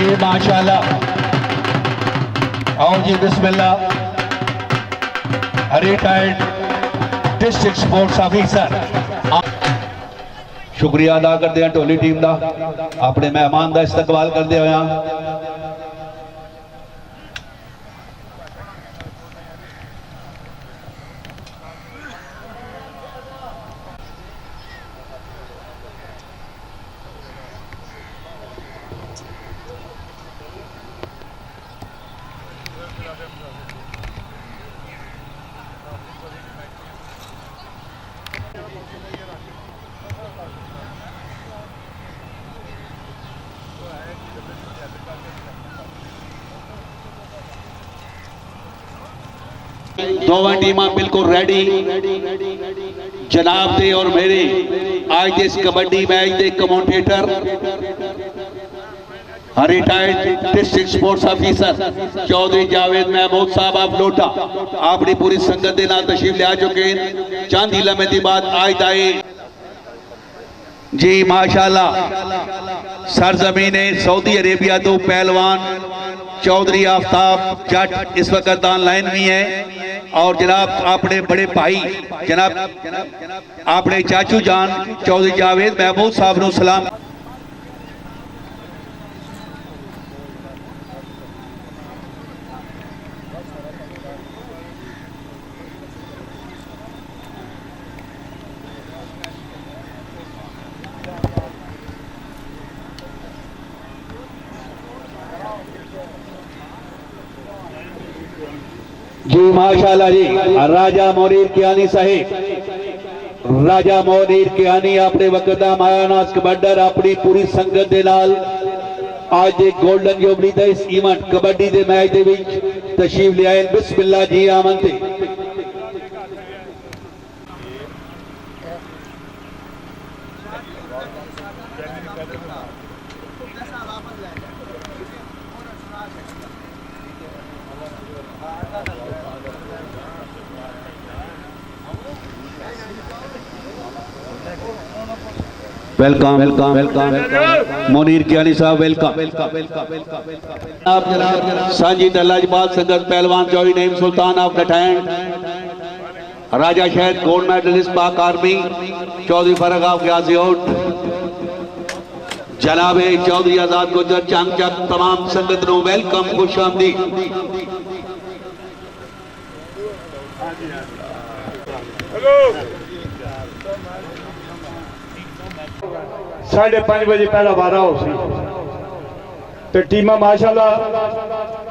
जी माशाल्लाह। आओ जी बिस्मिल्लाह। Retired district sports officer शुक्रिया अदा करते हैं ढोली टीम का अपने मेहमान का इस्तकबाल करते हुए। दोवें टीमां बिल्कुल रेडी जनाब दे और मेरे आज दे इस कबड्डी मैच दे commentator retired district sports officer Chaudhary Javed Mahmood साहब आप लोटा अपनी पूरी संगत के नाल तशरीफ ले आ चुके हैं। चांदी लम्हे की बात आज दाए जी माशाल्लाह। सरजमीन सऊदी अरेबिया तो पहलवान चौधरी आफ्ताब जट इस वक्त ऑनलाइन भी है और जनाब अपने बड़े भाई जनाब अपने चाचू जान चौधरी जावेद महमूद साहब को सलाम। जी माशाल्लाह जी राजा मोनीर कियानी साहिब राजा मोनीर कियानी अपने वक्त का मायानाज कबड्डर अपनी पूरी संगत के नाल आज एक गोल्डन जुबली का इस इवेंट कबड्डी के मैच के विच तशरीफ ले आए। बिस्मिल्लाह जी आमन ते welcome welcome welcome Monir Kiyani sahab welcome. आप जनाब सांझी तलाजबाद संगत पहलवान चौधरी नईम सुल्तान ऑफ नटैंड राजा शहद gold medalist Pak army Chaudhry फरग ऑफ गाजियाउट जनाब चौधरी आजाद गुजर चांगचक तमाम संगत नो वेलकम खुश आमदीद। 5:30 बजे पहला वारा हो सी तो टीमां माशाल्लाह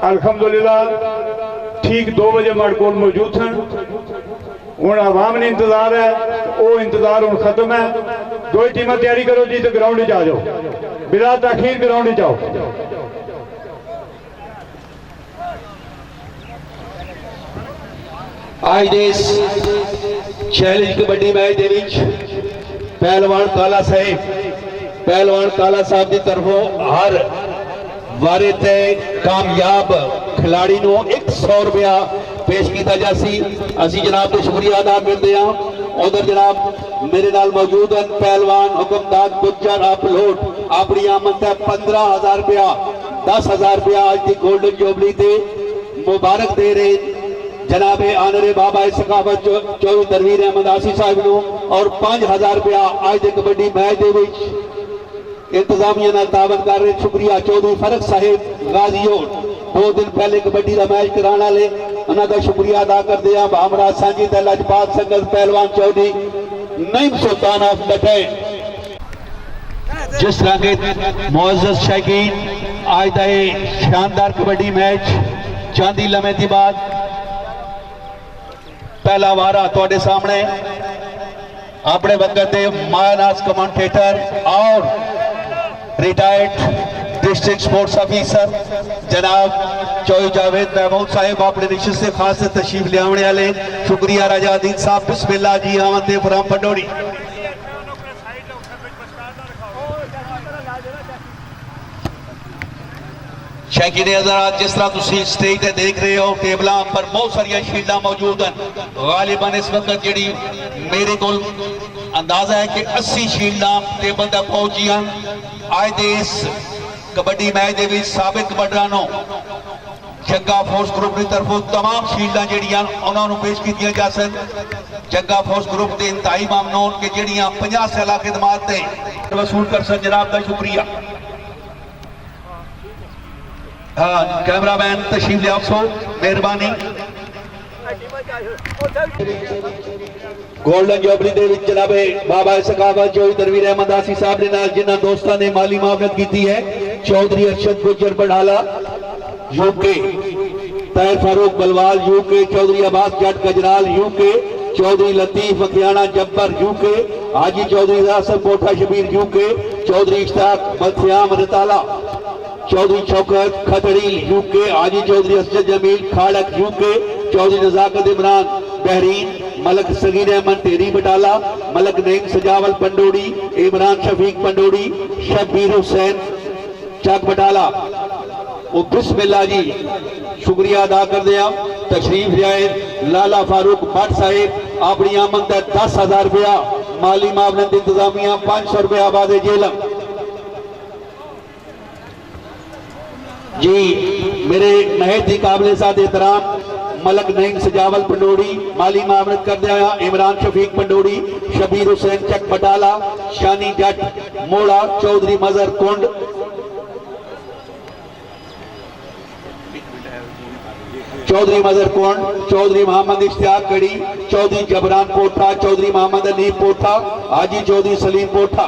अल्हम्दुलिल्लाह ठीक 2 बजे मड़कोल मौजूद सन। हुण आवाम ने इंतजार है वो इंतजार हुण खत्म है। दो टीमां तैयारी करो जी तो ग्राउंड आ जाओ बिला ताखीर ग्राउंड जाओ। आज देश चैलेंज कबड्डी मैच दे विच पहलवान काला साहब की तरफों हर वारे ते कामयाब खिलाड़ी को 100 रुपया पेश किया जासी। असी जनाब को शुक्रिया अदा करते हैं। उधर जनाब मेरे नाल मौजूद हैं पहलवान हुक्मदार गुज्जर अपलोड अपनी आमद है 15,000 रुपया 10,000 रुपया आज की गोल्डन जुबली से मुबारक दे रहे जनाब आनरे बाबा सखावत चौधरी तनवीर अहमद आसी साहब को और 5,000 रुपया आज के कबड्डी मैच के इंतजामिया नाल तावन कर रहे। शुक्रिया चौधरी फरक साहिब गाजियोट 2 दिन पहले कबड्डी का मैच कराने वाले उन्होंने शुक्रिया अदा करते हैं। हमरा सांझी तलाजबाद संगत पहलवान चौधरी नईम सुल्तान ऑफ नटैंड जिस तरह के मुअज़्ज़ज़ शौकीन आज का शानदार कबड्डी मैच चांदी लम्हे की बात पहला वारा थोड़े सामने अपने वक्त के मायानाज कमेंटेटर और रिटायर्ड डिस्ट्रिक्ट स्पोर्ट्स ऑफिसर जनाब चौधरी जावेद महमूद साहिब अपने निश्चित से खास तशरीफ ले आने वाले। शुक्रिया राजा अदीन साहब बिस्मिल्लाह जी आमद फ्राम पंडोरी। शौकीन हज़रात जिस तरह तुम स्टेज पर देख रहे हो टेबलों पर बहुत सारिया शील्डां मौजूद हैं। गालिबन इस वक्त जी मेरे को अंदाजा है कि 80 शील्डां टेबल तक पहुंचियां। आज दे इस कबड्डी मैच के साबिक कबड्डरां नूं जग्गा फोर्स ग्रुप की तरफों तमाम शील्डां जिहड़ियां उन्हां नूं पेश कीतियां जा सन। जग्गा फोर्स ग्रुप के इंतहाई ममनून के जिहड़ियां 50 साल खिदमात ते वसूल कर सन। जनाब का शुक्रिया। हाँ कैमरामैन तशरीफ लियाओ सो मेहरबानी। गोल्डन जुबली दे विच जनाबे बाबा सखावत जोई तनवीर अहमद आसी साहब ने नाल जिन्हां दोस्तां ने माली मावनत की है चौधरी अरशद गुजर बढ़ाला यूके, तैर फारूक बलवाल यूके, चौधरी अब्बास जट गजराल यूके, चौधरी लतीफ अखियाना जब्बर यूके, हाजी चौधरी आसफ कोठा शबीर यूके, चौधरी इश्ताक मथियाम रताला, चौधरी शौकत खतड़ी यूके, हाजी चौधरी असद जमील खाड़क यूके, चौधरी नजाकत इमरान बहरीन, मलक सगीर अहमद टेरी बटाला, मलक नईम सजावल पंडोड़ी, इमरान शफीक पंडोड़ी, शब्बीर हुसैन चक बटाला। वो बिस्मिल्लाह जी शुक्रिया अदा कर दिया। तशरीफ लियाए लाला फारूक भट्ट साहिब अपनी आमद का 10,000 रुपया माली मावनत इंतजामिया 500 रुपया आबाद जेलम जी। मेरे महज ही काबिल साथ एहतराम मलक नईम सजावल पंडोड़ी माली मावनत कर दिया, इमरान शफीक पंडोड़ी, शबीर हुसैन चक बटाला, शानी जट मोड़ा, चौधरी मजर कुंड, चौधरी मजर कोंड, चौधरी मोहम्मद इश्तियाक कड़ी, चौधरी जबरान पोठा, चौधरी मोहम्मद अनीफ पोठा, हाजी चौधरी सलीम पोठा,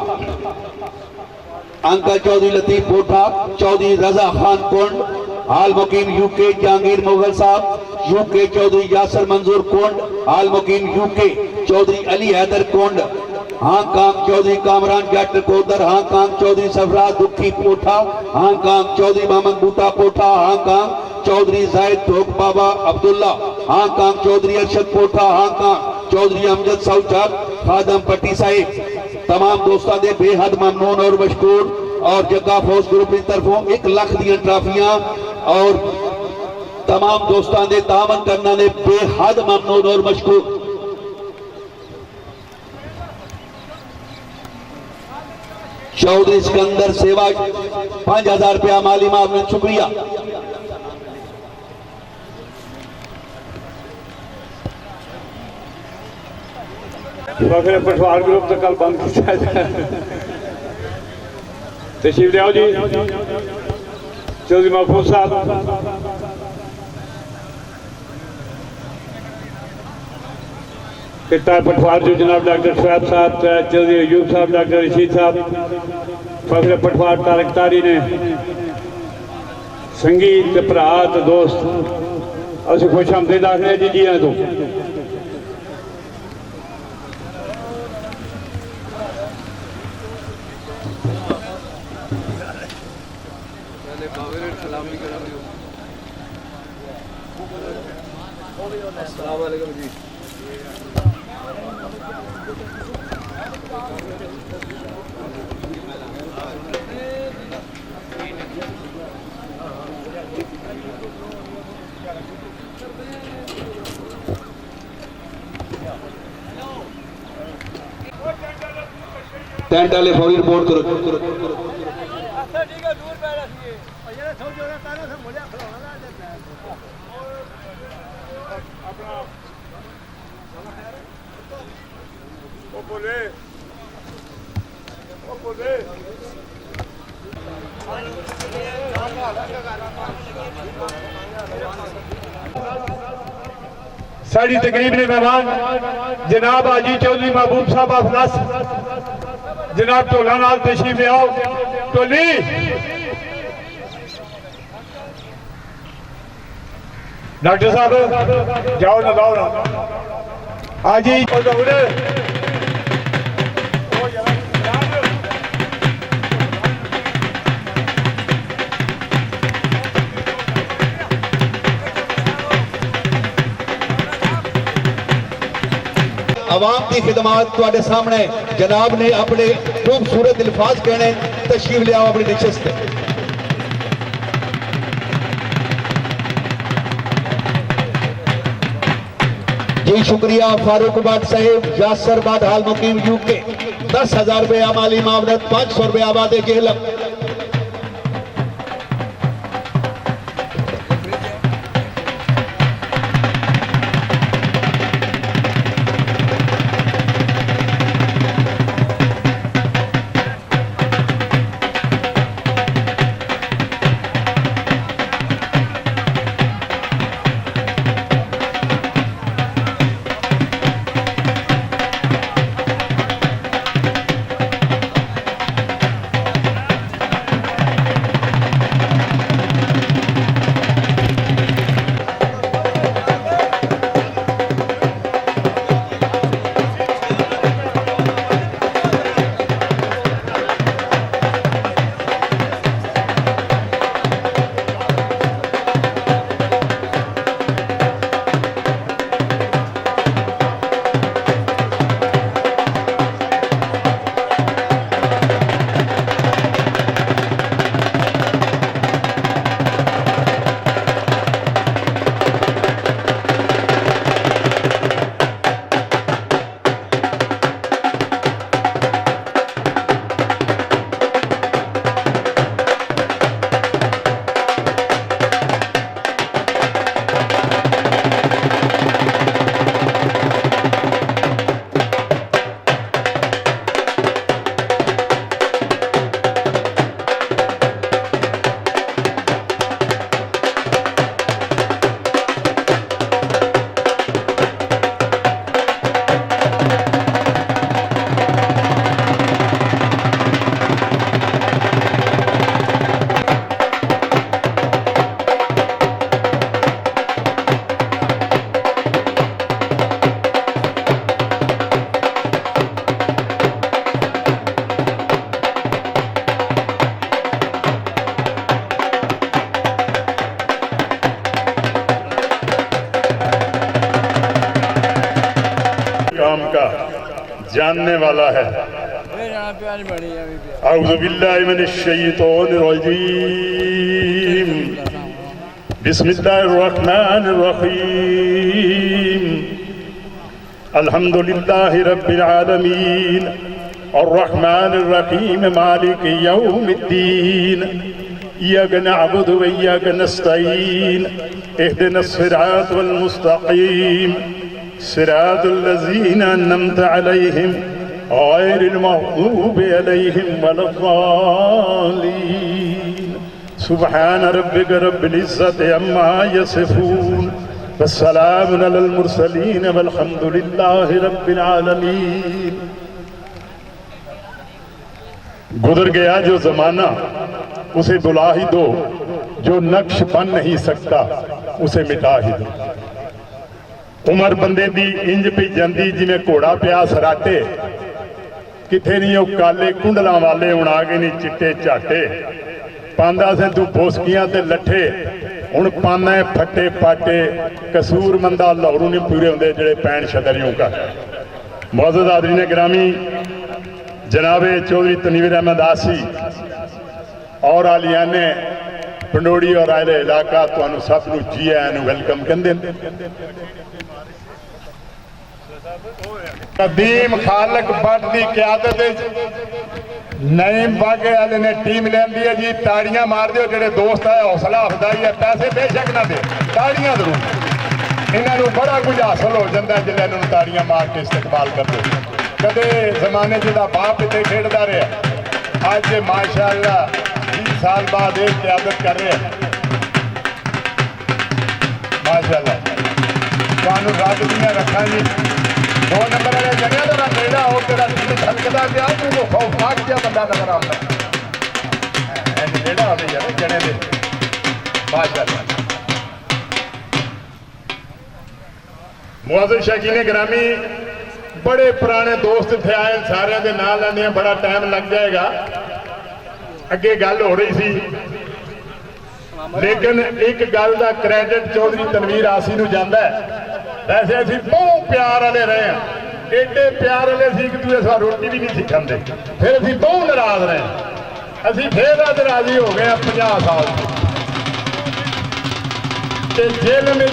अंकल चौधरी लतीफ पोठा, चौधरी रजा खान कोंड, हाल मुकीम यूके, जहांगीर मुगल साहब यूके, चौधरी यासर मंजूर कोंड, हाल मुकीम यूके, चौधरी अली हैदर कोंड, हांगकांग चौधरी कामरान जट कोदर, हांगकांग चौधरी सफराज दुखी पोठा, हांगकांग चौधरी मोहम्मद बूटा पोठा, हांगकांग चौधरी जायद धोक बाबा अब्दुल्ला, हांगकांग चौधरी अरशद पोठा, हांगकांग चौधरी अमजद सऊचक खादम पट्टी साहिब। तमाम दोस्तों के बेहद ममनून और मशकूर और जग्गा फोर्स ग्रुप की तरफों 1 लाख दी ट्राफियां और तमाम दोस्तों के तामन करने ने बेहद ममनून और मशकूर। चौधरी सिकंदर सेवा 5,000 रुपया माली मावनत शुक्रिया। फिर पटवार ग्रुप तो कल बंद किया जाए। तशरीफ लियाओ जी चौधरी महफूज साहब, किता पटवार जो जनाब डॉक्टर शुएब साहब, चौधरी अयूब साहब, डॉक्टर रशीद साहब, फखर पटवार तारक तारी ने संगीत भरा तो दोस्त असं खुश आमदीद आखने जी जी तो टेंट वाले फौरी रिपोर्ट करो। साड़ी तकरीब ने मेहमान जनाब हाजी चौधरी महबूब साहब अफलास जनाब टोला नाल तशरीफ ले आओ। टोली डॉक्टर साहब जाओ ना लाओ ना हाजी आवाम की खिदमत तुहाडे सामने जनाब ने अपने खूबसूरत अल्फाज कहने तशरीफ ले आओ अपनी नशस्त। जी शुक्रिया फारूक भट्ट साहिब, यासर बाद हाल मुकीम यूके 10,000 रुपया माली मावनत, 500 रुपया आबाद जेहलम। का जानने वाला है। औज़ु बिल्लाहि मिनश शैतानिर रजीम। बिस्मिल्लाहिर रहमानिर रहीम। अल्हम्दुलिल्लाहि रब्बिल आलमीन अर्रहमानिर रहीम मालिकि यौमिद्दीन। इय्याक नअबुदु व इय्याक नस्तईन। इहदिनस सिरातल मुस्तकीम सिरातल लज़ीना अन्अमत अलैहिम गैरिल मग़ज़ूबि अलैहिम वलद्दालीन। सुब्हान रब्बिक रब्बिल इज़्ज़ति अम्मा यसिफून वस्सलामुन अलल मुरसलीन वल्हम्दुलिल्लाहि रब्बिल आलमीन। गुजर गया जो ज़माना उसे बुला ही दो, जो नक्श बन नहीं सकता उसे मिटा ही दो। उमर बंदे दी इंज पई जांदी जिवें घोड़ा पिया सराटे, किथे नहीं वो काले कुंडलां वाले हुण आ गए नहीं चिट्टे झाटे। पांदा से तू बोसकियां ते लट्ठे, हुण पाना है फट्टे पाटे। कसूर मंदा लाहौरू नहीं पूरे होंदे जेड़े पैण छदरियों का। मुअज़्ज़ज़ हाज़रीन गिरामी, जनाबे चौधरी तनवीर अहमद आसी और आलियाने पंडोड़ी और आले इलाका तुहानू सब नू जी आयां नू वेलकम कहंदे ने। कदीम खालक बट की क्यादत नईम बागे वाले ने टीम लेंदी है जी। ताड़ियां मार दिओ जेड़े दोस्त है, हौसला अफजाई है। पैसे बेशक ना दे, ताड़ियां जरूर। इन्हों बड़ा कुछ हासिल हो जाता है जिल्ले इन्होंने ताड़ियां मार के इस्तेमाल करते। कदे जमाने जिहदा बाप इत्थे खेडदा रहा, अज माशाअल्लाह 20 साल बाद ये क्यादत कर रहे हैं। माशाअल्लाह तुहानू रब दियां रखां जी। 2 नंबर वाले जगह तेरा नेड़ा हो, तेरा दिल धड़कदा पिया, तू खौफनाक जिहा बंदा नजर आउंदा नेड़ा होवे यार जने दे। माशाअल्लाह मुअज़्ज़ज़ शकीने गिरामी, बड़े पुराने दोस्त इत्थे आए, सारे दे नाल लेंदे बड़ा टाइम लग जाएगा। अगे गल हो रही सी, लेकिन एक गल का क्रैडिट चौधरी तनवीर आसी नू जांदा है। वैसे असीं बहुत प्यार वाले रहे हैं, एडे प्यार वाले सी कि दूसरे साल रोटी भी नहीं सी खांदे। फिर असीं बहुत नाराज रहे, असीं फिर अज राजी हो गए 50 साल ते जेल में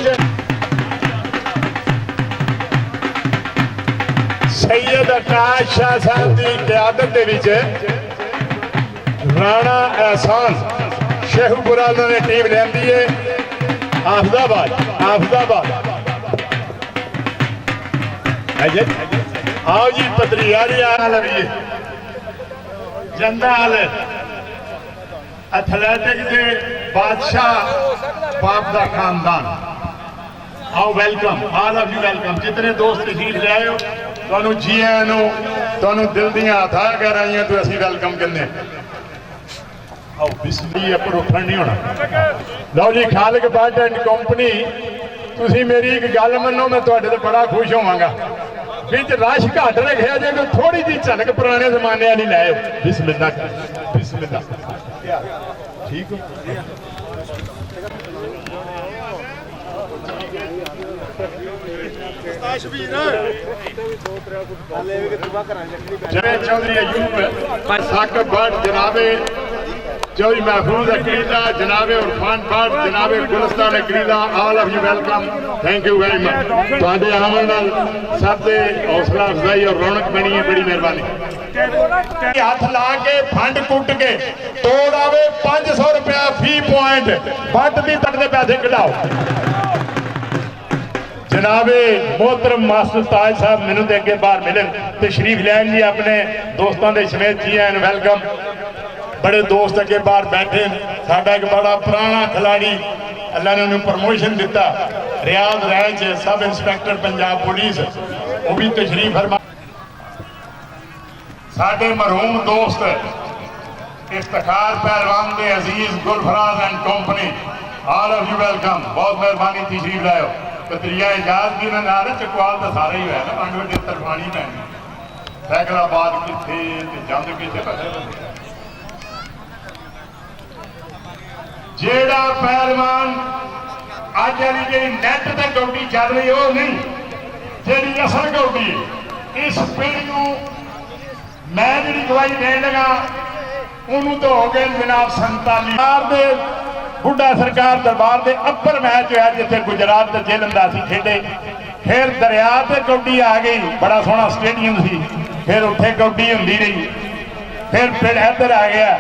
सैयद आकाश शाह साहब की क़यादत दे विच राणा एहसान शेखुपुरा ने टीम लेंदी है। आफदाबाद आओ जी पत्रियारी जंदा एथलैटिक के बादशाह बाप का खानदान। आओ welcome, all of you welcome. जितने दोस्त तशरीफ ले आए हो तुहानू जी आयां नू, तुहानू दिल दियां अथाह गहराइयां तो असीं वेलकम करने। आओ बिस्मिल्लाह, पर उठण नहीं होना। लो जी, खालिक बट एंड कंपनी, तुसीं मेरी एक गल मनो, मैं तुहाडे ते बड़ा खुश होवांगा। विच रश घट रखिया जे, कोई थोड़ी जी झलक पुराने जमाने वाली लाओ। बिस्मिल्लाह बिस्मिल्लाह। ठीक हो चौधरी अयूब साकिब भट्ट, जनाबे चौधरी महफूज अकीला, जनाबे उरफान भट्ट, जनाबे Gulistan Akila, all of you welcome. Thank you very much. तुहाडे आवन नाल सब दे हौसला अफजाई और रौनक बनी है, बड़ी मेहरबानी। हाथ ला के फंड कुट के तोड़ आवे 500 रुपया फी पॉइंट, भट्ट दी तक दे पैसे कढाओ। जनाबे मोहतरम मास्टर ताज साहब मैनू तो अगे बाहर मिलन तशरीफ लैन जी, अपने दोस्तों के समेत जी आए वेलकम। बड़े दोस्त अगे बाहर बैठे। साडा एक बड़ा पुराना खिलाड़ी, अल्लाह ने उन्हें प्रमोशन दिता, रियाज रैंच सब इंस्पैक्टर पंजाब पुलिस, वो भी तशरीफ फरमा। साडे मरहूम दोस्त इफ्तिखार पहलवान दे अजीज Gulfaraz and company, all of you welcome. बहुत मेहरबानी तशरीफ लाओ। पत्रिया इजाज भी मैं नारे चकवाल तो सारा ही है ना, 5 वजे तरफानी पैनी सैकलाबाद किथे जंद किथे जेड़ा पहलवान अज वाली जी नैट ते कौडी चल रही वो नहीं, जी असल कौडी इस पीढ़ी को मैं जी गवाही देन लगा उन्होंने तो हो गए जनाब 47 बुढ़ा सरकार दरबार के अपर मैच होया जिथे गुजरात ते जलंधर खेडे, फिर दरिया ते कौडी आ गई, बड़ा सोहना स्टेडियम सी, फिर उत्थे कौडी होंदी रही, फिर इधर आ गया,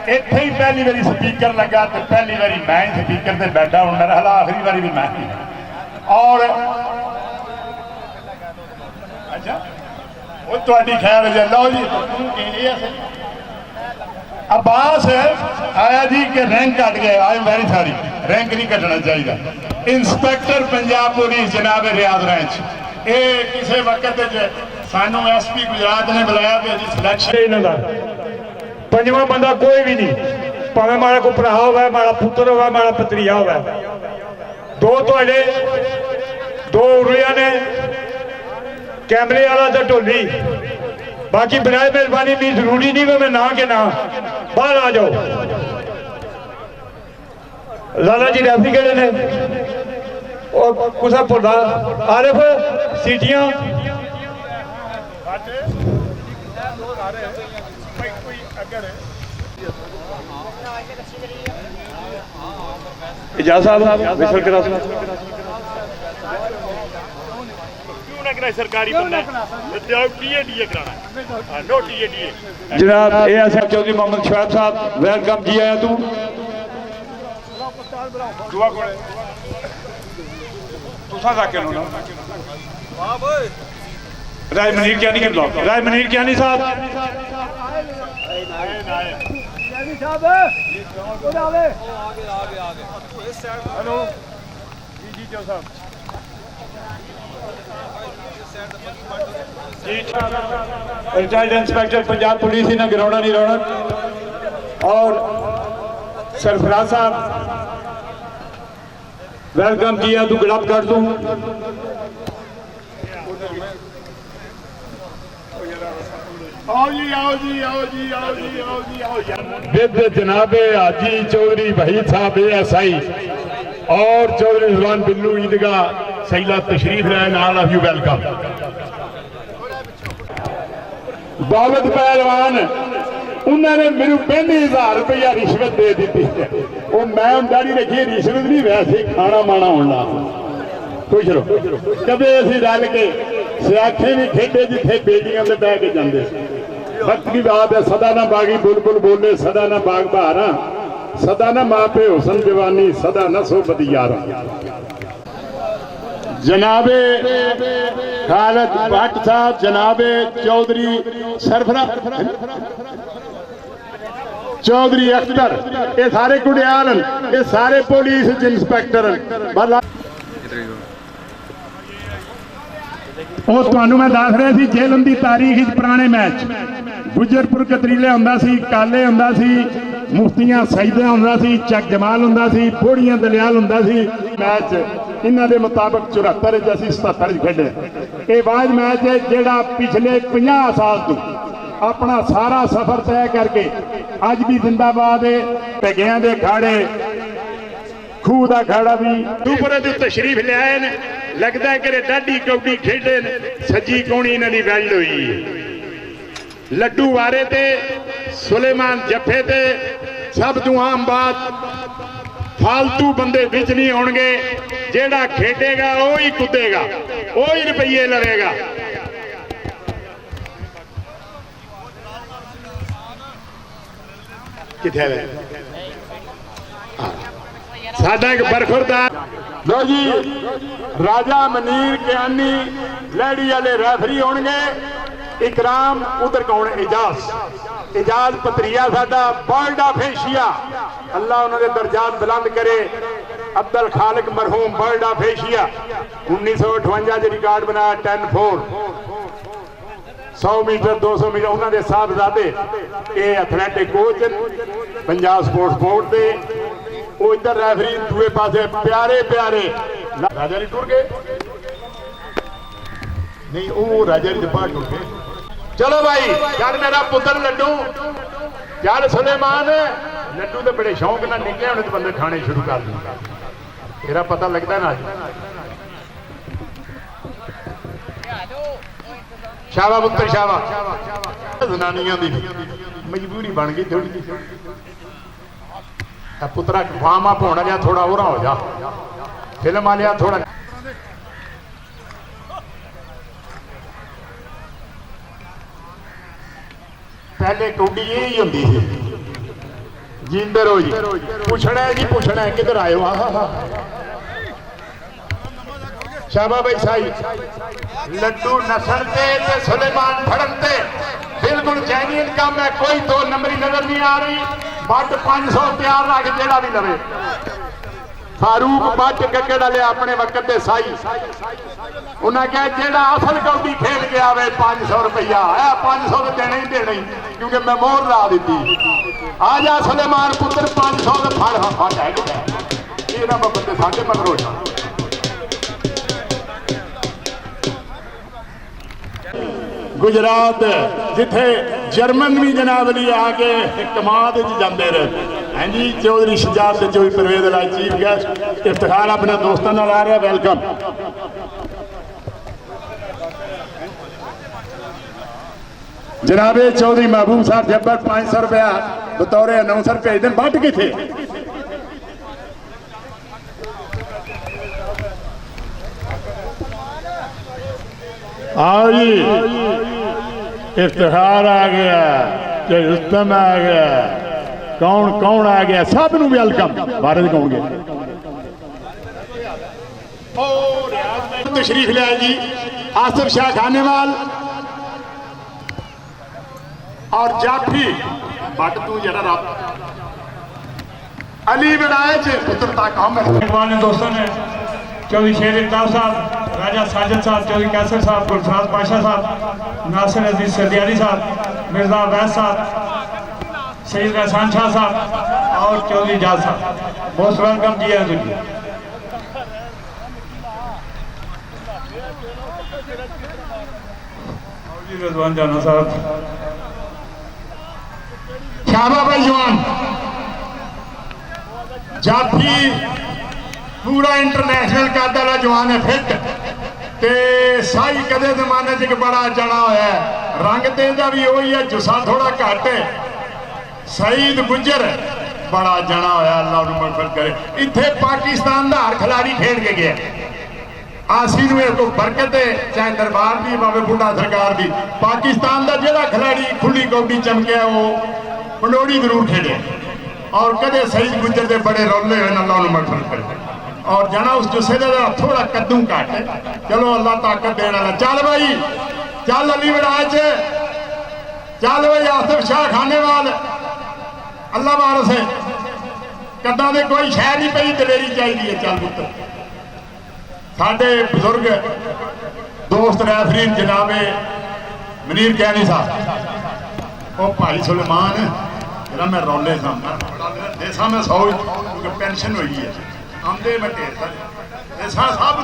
इत्थे ही पहली बारी स्पीकर लगा तो पहली बारी मैं ही स्पीकर से बैठा हूं, मेरा हाल आखिरी बारी भी मैं और अच्छा वो तुहाडी खैर है। लो जी अब्बास आया जी कि रैंक कट गया, I am very sorry, rank नहीं कटना चाहिए। इंस्पैक्टर पंजाब पुलिस जनाब रियाज रैंच, ये किसी वक्त सानू SP गुजरात ने बुलाया कि जी सिलेक्शन इन्हां दा पंजवां बंदा कोई भी नहीं, भावें माड़ा कोई भरा होवे, माड़ा पुत्र होवे, माड़ा भतरीजा होवे, दो तुहाडे दो उरिया ने कैमरे वाला तो ढोली, बाकी बनाए मेहरबानी भी जरूरी नहीं मैं ना के ना बाहर आ जाओ। लाला जी रैफरी केड़े ने और कुछ भुला आरिफ सीटियां इजाज साहब विसल करा सरकारी बंदा जनाब ASM चौधरी मोहम्मद शुएब साहब वेलकम जी आया तू दुआ कोले तुसा जाके लो ना राय मनीर कियानी के ब्लॉक राय मनीर कियानी साहब हेलो जी जो साहब रिटायर्ड इंस्पेक्टर पंजाब पुलिस ही ना गिरौना नहीं रौनक और सरफराज साहब वेलकम किया तू गिलाप कर दूं आओ जी आओ जी आओ जी आओ जी आओ जी आओ विद जनाबे हाजी चौधरी वहीद साहब ASI और चौधरी रिजवान बिल्लू ईदगाह सैला तशरीफ लाए, ऑल ऑफ यू वेलकम। बाबत पहलवान उन्होंने मेरे 35,000 रुपया रिश्वत दे दी, वो मैं दाढ़ी रखी रिश्वत नहीं वैसे खाना माना होना खुश रहो। कदे असी रल के सियाखे भी खेडे जिथे बेटियां से बह के जाते, वक्त की बात है, सदा ना बागी बुलबुल बोले, सदा ना बाग बहारा, सदा ना मापे हुसन जवानी, सदा ना सोबत यारा। जनाबे खालिद भट्ट साहब, जनाबे चौधरी सरफराज चौधरी अख्तर, ये सारे गुड़ियाल, ये सारे पुलिस इंस्पैक्टर ਉਹ ਤੁਹਾਨੂੰ ਮੈਂ ਦੱਸ ਰਿਹਾ ਸੀ ਜੇਲ੍ਹ ਦੀ ਤਾਰੀਖ ਵਿੱਚ ਪੁਰਾਣੇ ਮੈਚ ਗੁਜਰਪੁਰ ਕਤਰੀਲੇ ਹੁੰਦਾ ਸੀ, ਕਾਲੇ ਹੁੰਦਾ ਸੀ, ਮੁਫਤੀਆਂ ਸੈਦਾ ਹੁੰਦਾ ਸੀ, ਚੱਕ ਜਮਾਲ ਹੁੰਦਾ ਸੀ, ਫੋੜੀਆਂ ਦਲਿਆਲ ਹੁੰਦਾ ਸੀ। ਮੈਚ ਇਹਨਾਂ ਦੇ ਮੁਤਾਬਕ 74 ਵਿੱਚ ਅਸੀਂ 77 ਵਿੱਚ ਖੇਡੇ। ਇਹ ਬਾਅਦ ਮੈਚ ਹੈ ਜਿਹੜਾ ਪਿਛਲੇ 50 ਸਾਲ ਤੋਂ ਆਪਣਾ ਸਾਰਾ ਸਫ਼ਰ ਤੈਅ ਕਰਕੇ ਅੱਜ ਵੀ ਜ਼ਿੰਦਾਬਾਦ ਹੈ। ਟਿਕਿਆਂ ਦੇ ਖਾੜੇ ਖੂਹ ਦਾ ਖਾੜਾ ਵੀ ਦੂਪਰੇ ਦੇ ਉੱਤੇ ਸ਼ਰੀਫ ਲਿਆਏ ਨੇ, लगता है कि डाडी कौडी खेडे सजी कौनी इन्होंने वैल्ड हुई है। लड्डू वारे ते सुलेमान जफे ते सब तू आम बात, फालतू बंदे विच नहीं होंगे, जेड़ा खेडेगा वो ही कुदेगा, वो ही रुपये लड़ेगा। किथे साडा एक बरखुरदार लो जी राजा मनीर कियानी लैड़ी वाले रैफरी होंगे, इकराम उधर कौन एजाज पतरिया साडा वर्ल्ड ऑफ एशिया, अल्लाह उन्होंने दर्जात बुलंद करे। अब्दुल खालिक मरहूम वर्ल्ड ऑफ एशिया 1958 रिकॉर्ड बनाया 10-4 100 मीटर 200 मीटर उन्होंने साहबजादे ये athletic coach Punjab sports board के, वो इधर रैफरी दूए पासे प्यारे प्यारे राजा नहीं टुर गए, नहीं वो राजा नहीं बाहर टुर गए। चलो भाई यार मेरा पुत्र लड्डू यार सुलेमान लड्डू तो बड़े शौक ना निकले होने तो बंदे खाने शुरू कर दिए, तेरा पता लगता है ना। शाबा पुत्र शाबा। जनानियां दी मजबूरी बन गई थोड़ी जी। पुत्रा वार्म अप होना जा, थोड़ा ओरा हो जा, फिल्म आ लिया थोड़ा। पहले कौडी यही होंगी थी, जींदे रहो जी। पूछना है जी, पूछना है किधर आए हो? शाबा भाई साई। लड्डू नसन ते सुलेमान फड़न ते बिल्कुल जैनियन काम है, कोई दो नंबरी नजर नहीं आ रही। बट 500 तैयार रख जेड़ा भी लवे। फारूक बच ककेड़ा लिया अपने वक्त के साई। उन्हें कहा जेड़ा असल कौडी खेल के आवे 500 रुपया है, 500 तो देना ही देना ही, क्योंकि मैं मोहर ला दी। आ जा सुलेमान पुत्र 500 का फड़ है ये ना बंदे साढ़े मगर हो जा। गुजरात जिथे जर्मन भी जनाब ली आके कमाद जाते रहे हैं जी। चौधरी शजात चौधरी परवेज अला चीफ गेस्ट इफ्तिखार अपने दोस्तों नाल आ रहा। वेलकम। जनाबे चौधरी महबूब साहब जब्बर 500 रुपया बतौर अनाउंसर भेज दें। बट किथे आओ जी, इफ्तिखार आ गया, रुस्तम आ गया, कौन कौन आ गया, सब नूं वेलकम। भारत कौन गया तशरीफ लिया जी। आसिफ शाह खानेवाल और जाफी बट तू जरा रब अली विलायत पुत्र तक हम दोस्तों ने चौधरी शेर इफ्तार साहब, राजा साजिद साहब, चौधरी कैसर साहब, गुलफराज पाशा साहब, नासिर अजीज सदियारी साहब, मिर्जा अवैस साहब, सईद एहसान शाह साहब और चौधरी जाज साहब, मोस्ट वेलकम जी है तुझे। रजवान जाना साहब, शाबा भाई जवान जाफी पूरा इंटरनेशनल कद वाला जवान है, फिट ते साई कदे जमाने च बड़ा जड़ा होया है। रंग तेजा भी वही है, जुस्सा थोड़ा घट है। सईद गुजर बड़ा जड़ा होया, अल्लाह उन्हें मगफिरत करे। इत्थे पाकिस्तान का हर खिलाड़ी खेल के गया। आसी को बरकत है, चाहे दरबार की भावे बुढ़ा सरकार की। पाकिस्तान का जोड़ा खिलाड़ी खुली कौडी चमकिया वो पंडोड़ी जरूर खेले, और कदे सईद गुजर के बड़े रौले हुए, अल्लाह उन्हें मगफिरत करे। और जाना उस जुस्से का थोड़ा कद्दू घट है, चलो अल्लाह ताकत देने वाला। चल भाई चल अली विलायत, चल भाई आसिफ शाह खानेवाल, अल्लाह वारस है। कदा दे कोई शह नहीं पई, दलेरी चाहिए। चल पुत्र साडे बुजुर्ग दोस्त रैफरीन जनाबे मनीर कैनी साहब, वो भाई सुलेमान जरा मैं रौले देसा में 100 क्योंकि पेंशन हुई है आंदे मैं देसा साहब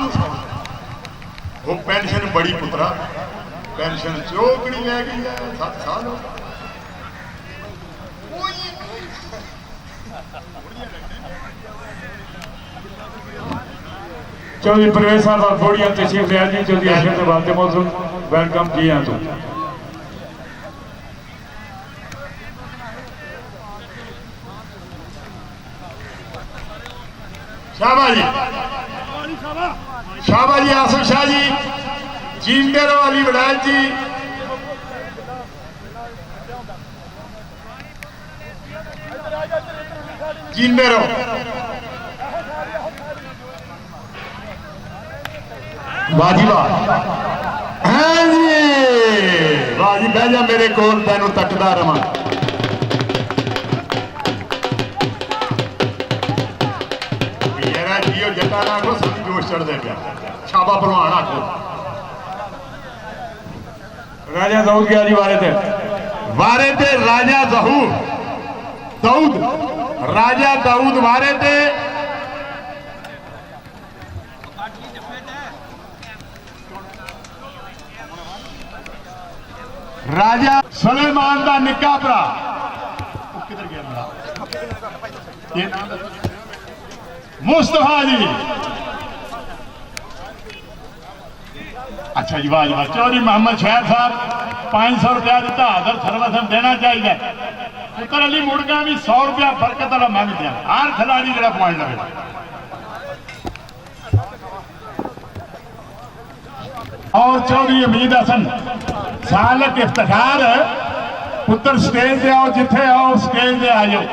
वो पेंशन बड़ी पुत्रा, पेंशन चौकड़ी लै गई है 7 साल। चौधरी परवेज साहब बोड़िया तशरीफ लिया जी। चौधरी अशरफ बात मौजूद वेलकम जी हाँ तू। शाबाश जी, शाबाश जी, आसिफ शाह जी, जींदे रहो अली विलायत जी। जींदे रहो। वाह जी वाह, हाँ जी वाह जी, बह जा मेरे कोल, तैनू तकदा रवां। जियो जटा ना आखो, सब जोश चढ़ते पे। शाबा भलवान आखो। राजा दाऊद गया जी वारे थे राजा दाऊद, राजा दाऊद वारे थे। राजा सुलेमान का निक्का भरा किधर गया? मुस्तफा जी अच्छा जी, वाह जी वाह। चौधरी मोहम्मद शहर साहब 500 रुपया दिता, अगर सर्वसम देना चाहिए। पुत्र अली मुड़ गया भी 100 रुपया बरकत वाला मंगते हैं, हर खिलाड़ी जरा पॉइंट लगे। और चौधरी अमीद हसन सालक इफ्तिखार पुत्र स्टेज पे आओ, जिथे आओ स्टेज पे आ जाओ।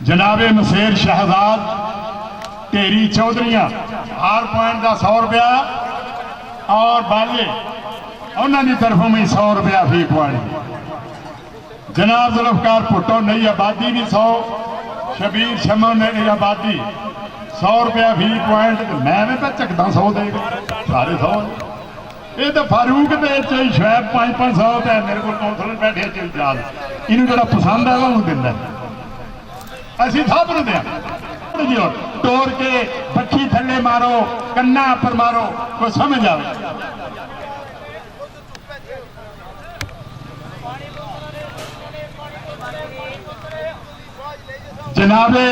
जनाबे मसेर शहजाद ढेरी चौधरिया हार पॉइंट का 100 रुपया और बाले उन्होंने तरफों में 100 रुपया फी पॉइंट। जनाब जुल्फकार भुट्टो नई आबादी भी 100, शबीर शमन नई आबादी 100 रुपया फी पॉइंट। मैं भी तो झकदा 100 दे सारे 100। ये तो फारूक दे शैब 500 रुपया मेरे को कौंसल बैठे चल इन जो पसंद है वह दिता असी सब न दें। टोर के बखी थले मारो, कन्ना पर मारो, कोई समझ आवे। जनाबे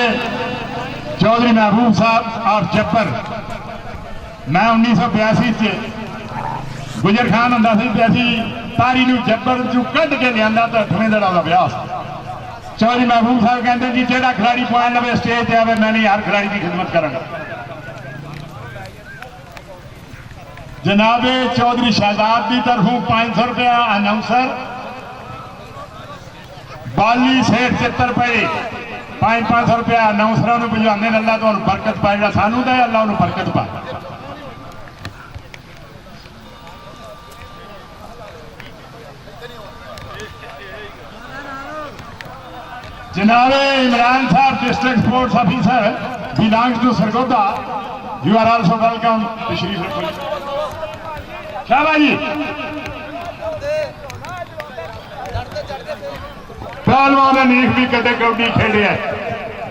चौधरी महबूब साहब और जब्बर, मैं 1982 से गुजर खान होंदा सी ते असी तारी नूं जब्बर चू कढ़ के लिया तो 8वें दड़ा का ब्याह। चौधरी महबूब साहब कहते जी जो खिलाड़ी पॉइंट लवे स्टेज पे आवे, मैं नहीं हर खिलाड़ी की खिदमत करूंगा। जनाबे चौधरी शहजाद की तरफों 500 रुपया अनाउंसर। बाली सेठ चित्र पे 500 रुपया अनाउंसर भिजवाने। अल्लाह तो बरकत पाए, जो सानू दे अल्लाह उन्होंने बरकत पाए। जनाबे Imran sahab district sports officer belongs to Sargodha, you are also welcome. तशरीफ रखो। शाबाश जी। पहलवान अनीक भी कदे कबड्डी खेले है,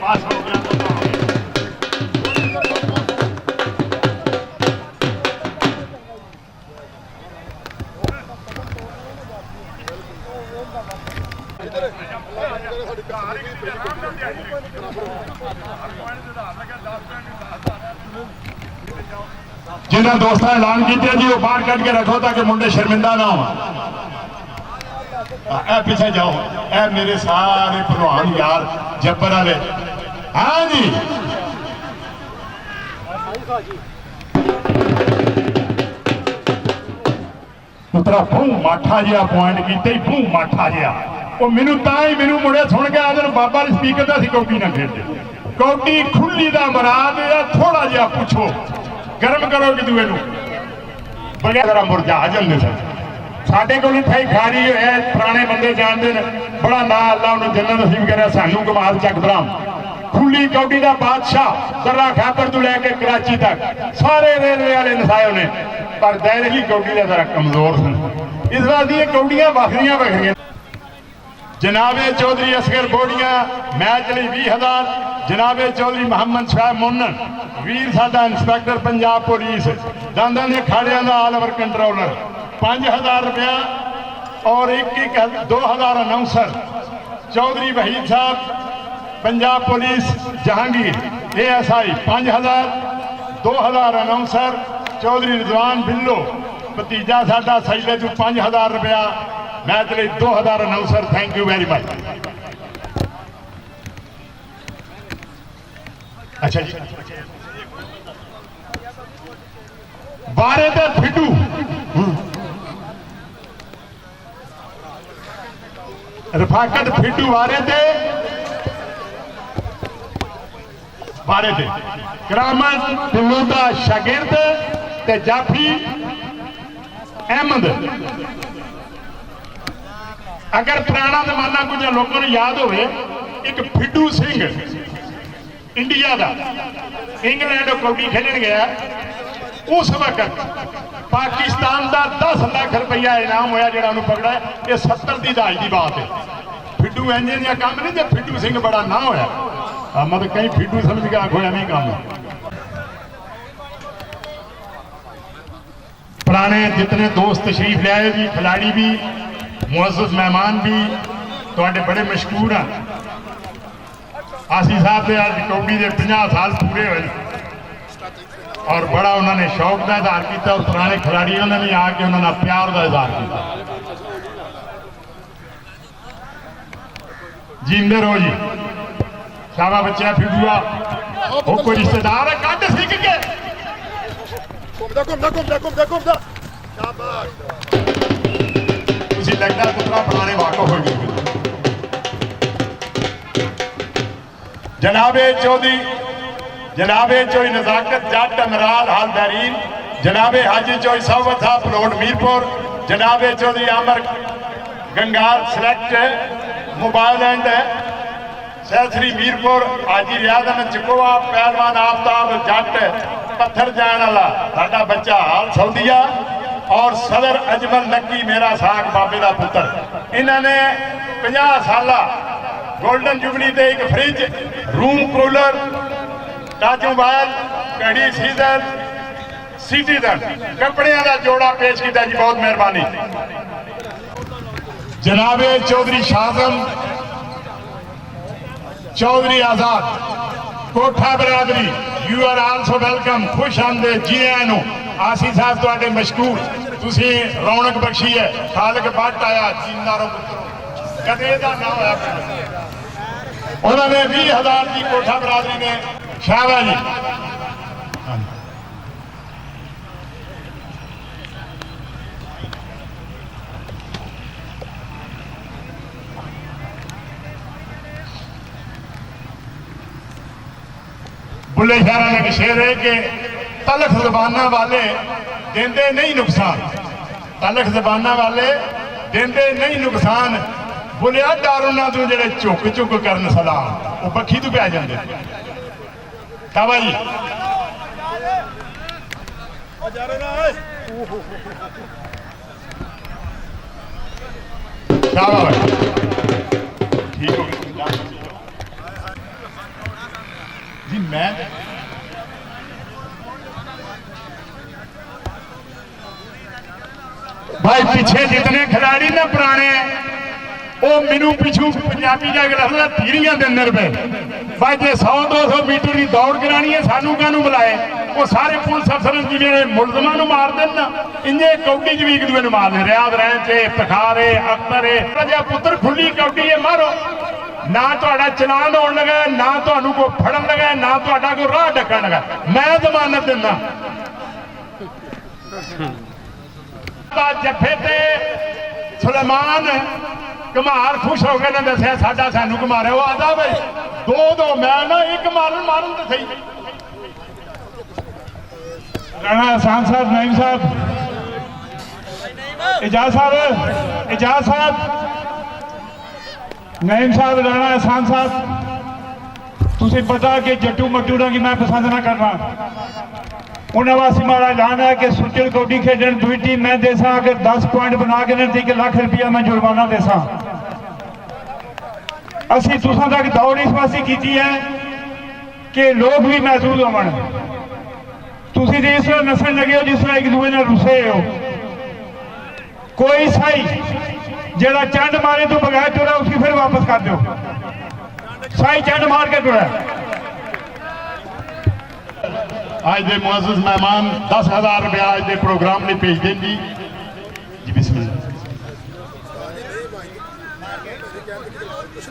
पास हो गया। जिन्हें दोस्तों ऐलान किया जी वो बाहर कट के रखो ताकि मुंडे शर्मिंदा ना हो। पीछे जाओ, ए मेरे सारे भलवान यार जब्बर वाले। हाँ जी, पुत्रा भू माठा जिहा पॉइंट किते ही, भू माठा जिहा। वो मैनू ताई मैनू मुड़े सुन के आदर बाबा ने स्पीकर का सी कौडी ना खेलते। कौडी खुली का मराद या थोड़ा जिहा पूछो, गर्म करो कि दूए बगैर जरा मुरझा जाते सन। साढ़े को थे खारी है, पुराने बंदे जानते हैं, बड़ा ना अल्लाह उन्हें जन्नत नसीब करे। सानू कमाल चक बराम खुली कौडी का बादशाह दर्रा खैबर तो लैके कराची तक सारे रेलवे वाले नसाए ने, पर दैरही कौडी का जरा कमजोर सन। इस बात ये कौडियां बखरियां बखरियां। जनाबे चौधरी असगर बोड़िया मैच लिए 20,000। जनाबे चौधरी मोहम्मद शाह मुन्नन वीर साडा इंस्पैक्टर पंजाब पुलिस दांदा ने खाड़िया का ऑल ओवर कंट्रोलर 5,000 रुपया और 2,000 announcer. Chaudhry Waheed sahab Punjab police Jahangir ASI 5,000, 2,000 announcer. Chaudhry Rizwan Billo भतीजा साडा सैयद 5,000 रुपया मैच लिए 2,000 announcer. Thank you very much. अच्छा जी, बारे ते फिटू रफाकत फिटू बारे ते करामत ढिल्लों का शागिर्द ते जाफी अहमद। अगर पुराना जमाना कुछ लोगों को याद हो, एक फिटू सिंह इंडिया का इंग्लैंड कबड्डी खेलन गया, उस वक्त पाकिस्तान का 10 लाख रुपया इनाम होया जो पकड़ा। ये 70 की दहाई की बात है। फिटू इंजन या काम नहीं, तो फिटू सिंह बड़ा ना होया। मतलब कहीं फिटू समझ के आखो एवं काम। पुराने जितने दोस्त तशरीफ ले आए भी, खिलाड़ी भी, मुअज़्ज़ज़ मेहमान भी तुहाडे बड़े मशहूर हैं। आसी साहब के आज कबड्डी के 50 साल पूरे हुए। और बड़ा उन्होंने शौक का इजहार किया और पुराने खिलाड़ियों ने भी आके उन्होंने प्यार का इजहार किया। जींदे रहो जी, शाबा बच्चा फिरूआ वो कोई रिश्तेदार है कट सीख के तुझे लगता पुत्रा पुराने वाकफ हो गए। जनाबे चौधरी नजाकत जट अमराल हाल बैरीन, जनाबे हाजी चौधरी साहब साहब रोड मीरपुर, जनाबे चौधरी आमर गंगार सेलेक्ट मोबाइल एंड सैसरी मीरपुर, हाजी रियाज अहमद चिकोआ, पहलवान आफ्ताब जट पत्थर जान वाला साडा बच्चा हाल सऊदिया, और सदर अजमल नक्की मेरा साग बाबे का पुत्र। इन्होंने 50 साल गोल्डन जुबली से एक fridge, room cooler, touch mobile, घड़ी सीजन, सिटीजन कपड़े का जोड़ा पेश किया जी, बहुत मेहरबानी। जनाबे चौधरी शाजम चौधरी आजाद कोठा बरादरी, यू आर आल्सो वेलकम, खुश आंदे जी आनू। आसी साहब तुहाडे मशकूर, तुसी रौनक बख्शी है, खालक बट आया जींदा रहो पुत्रो, कदे दा ना होया। उन्होंने 20,000 की कोठा बरादरी ने शाबाश जी। बुल्ले शहरा ने एक शेर है कि तलख जबाना वाले देंदे नहीं नुकसान, तलख जबाना वाले देंदे नहीं नुकसान, बुलिया डर उन्होंने तू जो झुक झुक करन सलाम, वो बखी तू पै जाते। काबा जी ठीक हो गया जी। मैं भाई पीछे जितने खिलाड़ी ने पुराने वो मैनू पिछू पंजाबी का लफ्ज तीरियां देने रुपए। भाई जो 100-200 मीटर की दौड़ करानी है सानू कहनू बुलाए, वो सारे पुलिस अफसर जिम्मे मुलजमान मार देना, इंजे कौडी च भी एक दूसरे मार दे। रियाज रैन से पखारे अख्तर पुत्र खुली कौडी है मारो, ना तो चलान होने लगा, ना तो कोई फड़न लगा, ना तो कोई राह ढकन लगा, मैं जमानत देना। जफे ते सुलेमान घमार खुश हो गए, दसिया साडा सानू घमारे, वो आता भाई दो मैं ना एक मारन तो सही। राणा एहसान साहब, नईम साहब, एजाज साहब, नईम साहब, राणा एहसान साहब, तुझे पता कि जट्टू मट्टूरा की मैं पसंद ना करना। उन्होंने वास्ते माड़ा ऐलान है कि सुचल कौडी खेडन दूई टीम मैं देसा, अगर 10 पॉइंट बना के 1 लाख रुपया मैं जुर्माना देसा। असी तुसां तक दौड़ इस वास्ते की है कि लोग भी महसूस होवन। तुसी तो इस तरह नसन लगे हो जिस तरह एक दूसरे ने रुसे हो। कोई सही जेड़ा चंड मारे तो बगैर टुरा उसकी फिर वापस कर दो, सही चंड मार के टुरा। आज दे मुअज़्ज़ज़ मेहमान 10,000 रुपया आज दे प्रोग्राम ने भेज दें जी। जी बिस्मिल्लाह।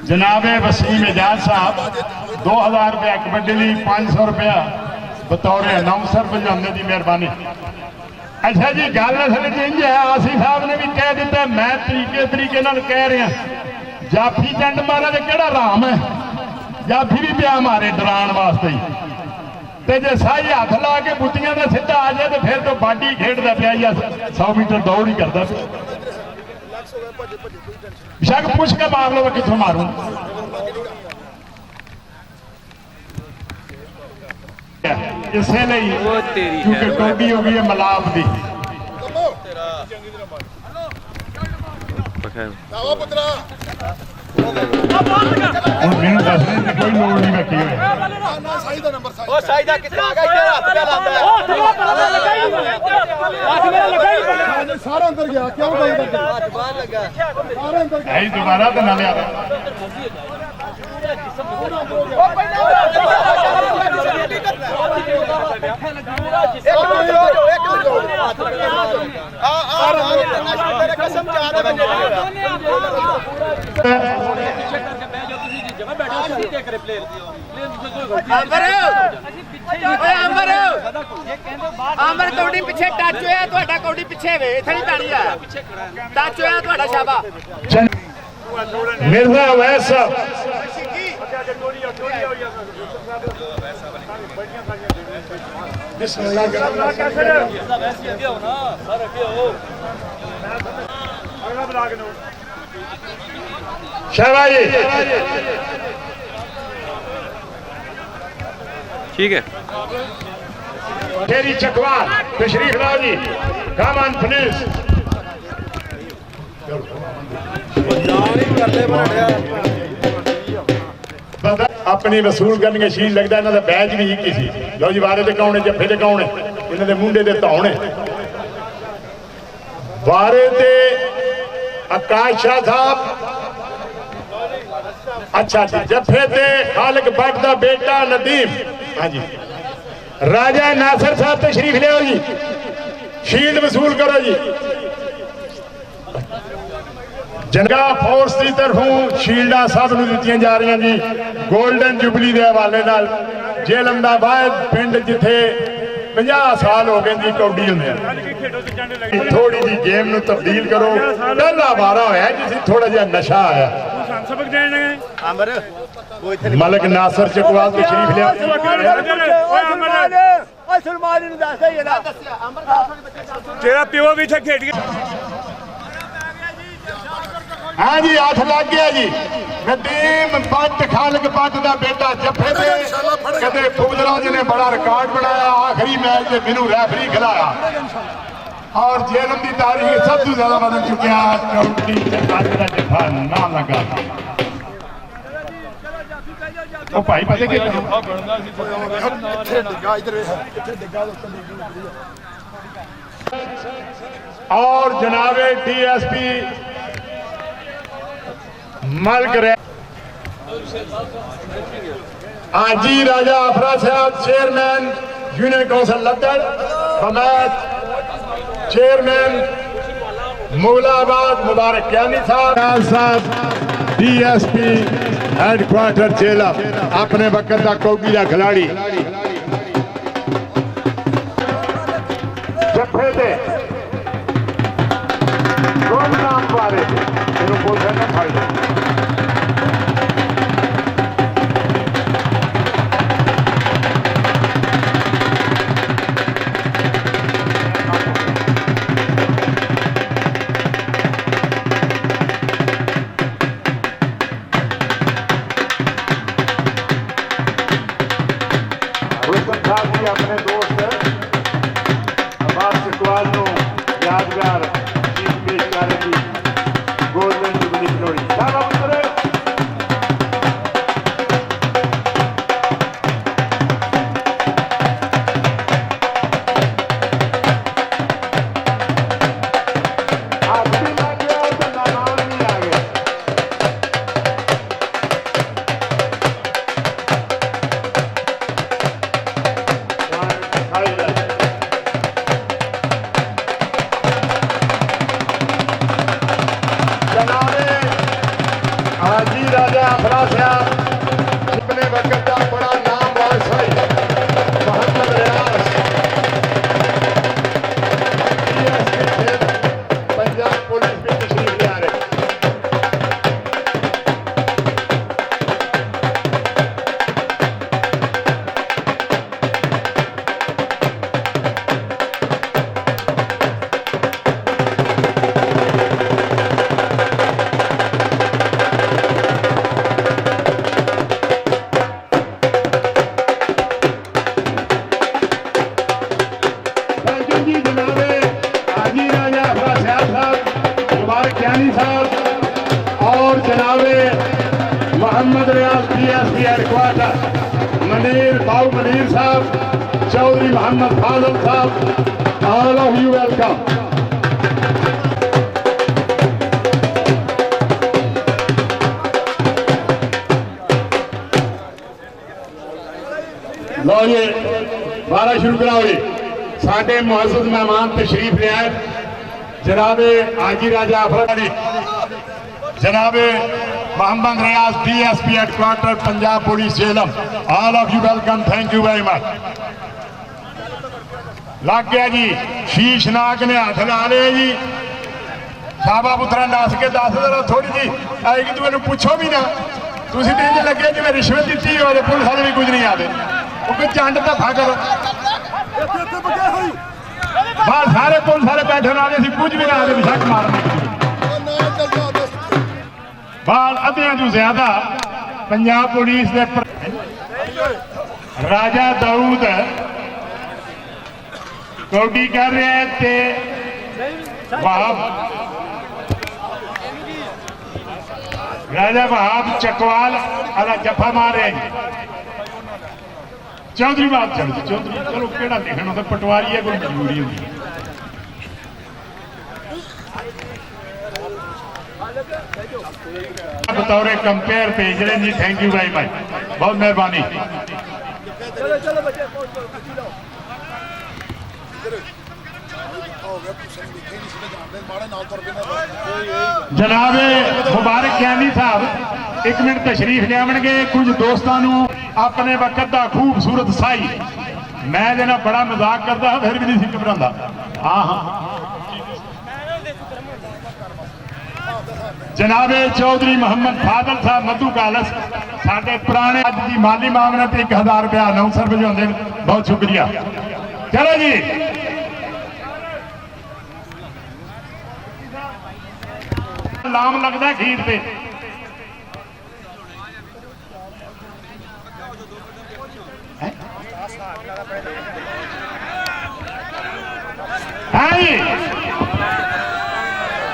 जनाबे वसीम एजाज साहब 2,000 रुपया कबड्डी ली, 500 रुपया बतौर अनाउंसर पहुंचाने की मेहरबानी। अच्छा जी गल असल इंज है, आसी साहब ने भी कह दिता, मैं तरीके नाल कह रहा, जाफी चंड मारे तो केड़ा राम है, जाफी भी पिया मारे डराण वास्ते ही। ते जे साई हाथ ला के बुतियां का सीधा आ जाए तो फिर तो बाडी खेडदा पिया या 100 मीटर दौड़ ही करता। बेशक पुछ के मार लो, कितों मारूं। इसलिए क्योंकि कौडी हो गई है मलाब की। मैनू दस कोई लोड़ नहीं बैठी हुई। दोबारा तो ना लिया ਆਮਰ ਕੌਡੀ ਪਿੱਛੇ ਟੱਚ ਹੋਇਆ ਤੁਹਾਡਾ ਕੌਡੀ ਪਿੱਛੇ ਵੇ ਇੱਥੇ ਨਹੀਂ ਪੈਣੀ ਆ ਟੱਚ ਹੋਇਆ ਤੁਹਾਡਾ ਸ਼ਾਬਾ ਮਿਰਜ਼ਾ ਅਵੈਸ ਸ਼ਾਬਾਸ਼ ठीक है तेरी चकवाल तशरीफ लाओ जी कम ऑन प्लीज अपनी वसूल करने शील लगता इन्हों का बैच भी एक ही सी लो जी वारे ते कौन है जफे ते कौन है इन्हों के मुंडे ते धौण है वारे ते आकाश शाह साहब अच्छा जी जफे ते खालिक भट्ट दा बेटा नदीम हाँ जी राजा नासिर साहब तशरीफ लियाओ जी शील्ड वसूल करो जी जनगा फोर्स की तरफों शील्डा सब नूं दित्तियां जा रही जी गोल्डन जुबली के हवाले नाल जेलमदाबाद पिंड जिथे 50 साल हो गए जी कौडी होंदे थोड़ी जी गेम नूं तब्दील करो पहला वारा होया जिसे थोड़ा जिहा नशा आया सबक देने ਆਮਰ मलिक नासिर चकवाल तशरीफ लिया ਓਏ ਸਲਮਾਨ ਨੂੰ ਦੱਸਦਾ ਹੀ ਇਹਦਾ ਦੱਸਿਆ ਆਮਰ तेरा प्यो भी इत्थे खेड गया हाँ जी 8 लग गया जी नदीम भट्ट खालिक भट्ट का बेटा जफे से कदे फौजराज ने बड़ा रिकॉर्ड बनाया आखिरी मैच में मैनू रेफरी खिलाया और जेलम की तारीख सब तो ज्यादा बदल चुके कौंटी का जफा ना लगा ओ भाई पता कि और जनाबे DSP मलक आजी राजा अफरा साहब चेयरमैन यूनियन काउंसिल लद्दड़ हमायत चेयरमैन मुगलाबाद मुबारक क्यानी साहब DSP हेडक्वार्टर चेला अपने वक्त का कौडी का खिलाड़ी जफे दे दोनों नाम बारे तेरे बोल रहे ना भाई अपने दोस्त अब्बास चकवाल को यादगार चीज पेश करेगी गोल्डन जुबली खिलौड़ी हाजी राजा अफरा साहब अपने वक्त का बड़ा नाम बादशाही मोहम्मद रियाज पंजाब पुलिस में तशरीफ ले आ रहे और जनाबे मोहम्मद रियाज DSP हेडक्वार्टर मनीर बाऊ मनीर साहब चौधरी मोहम्मद फाजल साहब ऑल ऑफ यू वेलकम लो जी 12 शुरू कराओ जी। साडे मुअज़्ज़ज़ मेहमान तशरीफ ले आए जनाबे आजी राजा अफरी, जनाबे मोहम्मद रियाज DSP headquarter Punjab police Jhelum. All of you welcome, thank you very much. लग गया जी, शीश नाग ने हाथ ला लिया जी। साबा पुत्रा नस के दस जरा थोड़ी जी आएगी, तू मैंने पूछो भी ना, तुम तो इंज लगे जिवें रिश्वत दी हो, पुलिस वाले भी कुछ नहीं आते। वो चंड धफा करो, बस सारे पुलिस वाले बैठे वाले सी, कुछ भी ना आते, शक मारने बाल अद्धियां तो ज्यादा पंजाब पुलिस के राजा दाऊद कौडी कर रहे हैं ते वहाब राजा वहाब चकवाल अला जफा मार रहे हैं। चौधरी बात चलती, चौधरी चलो केड़ा लिखना तो पटवारी है, कोई मजबूरी होगी। बतौर कंपेयर भेज रहे जी, थैंक यू वेरी मच, बहुत मेहरबानी। जनाबे मुबारक ज्ञानी साहब 1 मिनट तशरीफ लियावणगे। कुछ दोस्तों अपने वक्त का खूबसूरत साई, मैं जना बड़ा मजाक करता फिर भी नहीं घबराता। हाँ हाँ जनाबे चौधरी मोहम्मद फादल साहब मधु कालस साढ़े पुराने अज की माली मामनत 1000 रुपया अनाउंसर भिजवाते हैं, बहुत शुक्रिया। चलो जी लाम लगता खीर पे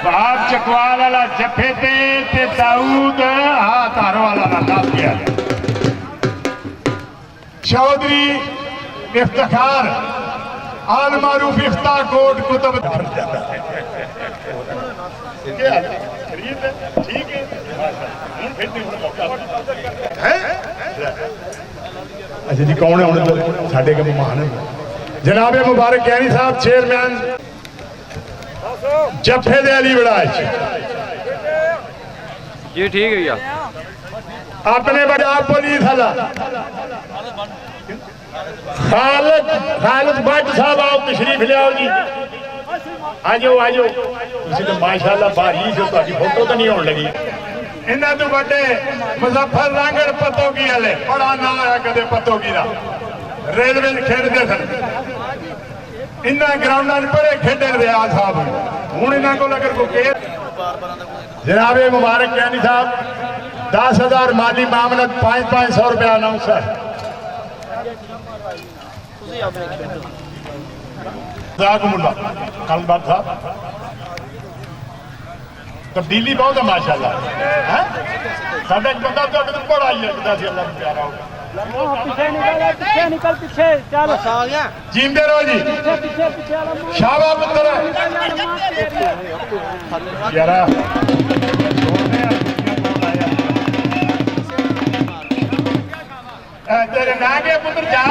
बाप चकवाल वाला जफे ते दाऊद हाँ तारो वाला दस गया। चौधरी इफ्तिखार आल मारूफ इफ्ता कोट कुतुब ठीक है। अच्छा जी कौन है साढ़े के मेहमान जनाबे मुबारक ज्ञानी साहब चेयरमैन जफे दे अली बड़ाज जी, ठीक है भैया। अपने पंजाब पुलिस वाला खालिद भट्ट साहब आओ तशरीफ ले आओ जी। आज तो माशाअल्लाह बारिश हो, ताकि फोटो तो नहीं होने लगी। इन्हों तो बड़े मुजफ्फर रांगड़ पतोगी वाले बड़ा ना आया कदे पतोगी का, रेलवे खेलते सन इन्होंने ग्राउंडा बड़े खेडे रियाज साहब। हूँ इन्हों को अगर कोई जनाबे मुबारक ज्ञानी साहब 10,000 माली मामलत 500 रुपया अनाउंसर। कलमबाग साहब तब्दीली बहुत है माशाल्लाह। साढ़े एक बंदा तो अगर बड़ा ही लगता सी, अल्लाह प्यारा होगा। पीछे निकल पीछे चल जींदे रहो जी, शाबा पुत्र यारा तेरे नागे पुत्र जा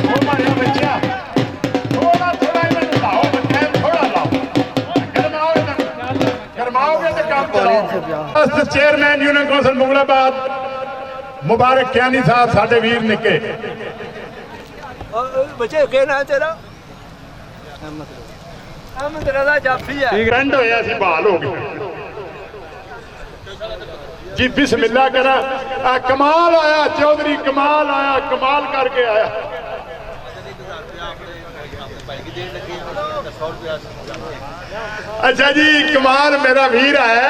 वो मारे बच्चा थोड़ा थोड़ा इन्हें लाओ, बच्चा थोड़ा लाओ, गरमाओगे तो काम चलाओ। चेयरमैन यूनियन कौंसिल मुगलाबाद मुबारक ज्ञानी साहब साढ़े वीर निके बच्चे के नाम तेरा अहमद रजा जाफी है। ट्रेंड होया सी बहाल हो गए जी। बिस्मिल्लाह करा कमाल आया चौधरी, कमाल आया, कमाल करके आया। अच्छा जी कमाल मेरा वीर है,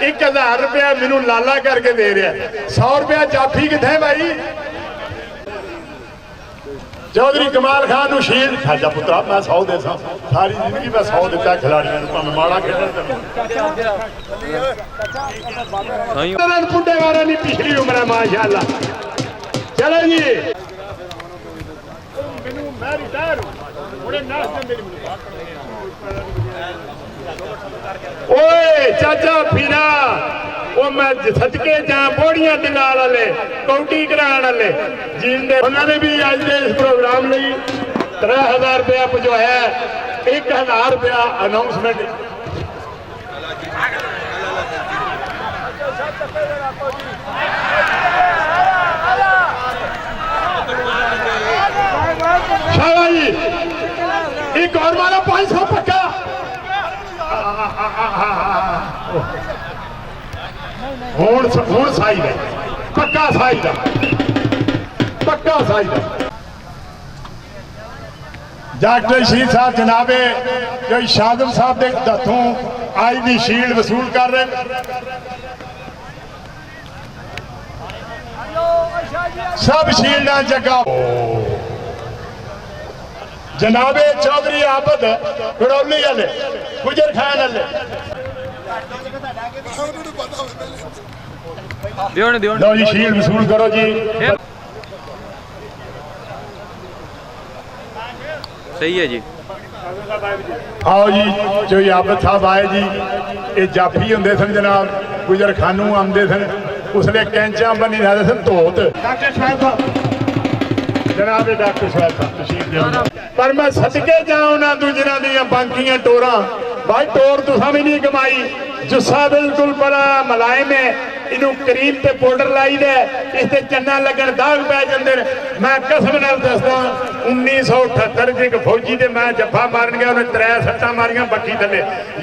1000 रुपया मैनू लाला करके दे रहा, 100 रुपया जाफी किथे भाई। चौधरी कमाल खान शील खाजा पुत्रा मैं 100 दे सारी जिंदगी मैं 100 दिता खिलाड़ियों को, माड़ा खेल पुंडे वाला नहीं पिछली उम्र है माशाअल्लाह। चलो जी मैं रिटायर हूं। ओए चाचा फिरा वो मैं मैं सदके जा बोड़ियां दे नाल वाले कौटी कराने वाले जिंदे उन्होंने भी अज के इस प्रोग्राम लिए 3000 रुपया पहुंचाया 1000 रुपया अनाउंसमेंट शाबाश जी एक और मारो 500 पक्का हुण साई है पक्का साई दा पक्का साई दा डॉक्टर शहीद साहब जनाबे जो शादम साहब के हथों आज की शील्ड वसूल कर रहे सब शील्डा जगा जनाबे चौधरी आबद गड़ौली वाले गुजर खान वाले लो जी शील्ड वसूल करो जी सही है जी आओ जी जो आबद साहब आए जी ये जाफी होंगे सन जनाब गुजर खानू आते सन उसने कैंचा बनी रहते सन धोत डॉक्टर शायद जनाब डॉक्टर शायद साहब पर मैं सदके जा उन्होंने जिन्हों दी बांकियां टोरा भाई टोर तुसा भी नहीं कमाई जुस्सा बिल्कुल बड़ा मुलायम है इनू करीम ते पाउडर लाई दे इसते चन्ना लगन दाग पै जांदे ने मैं कसम नाल दसदा 1978 च एक फौजी दे मैं जफ्फा मारन गया उन्हें 3 सट्टां मारियां बक्की थले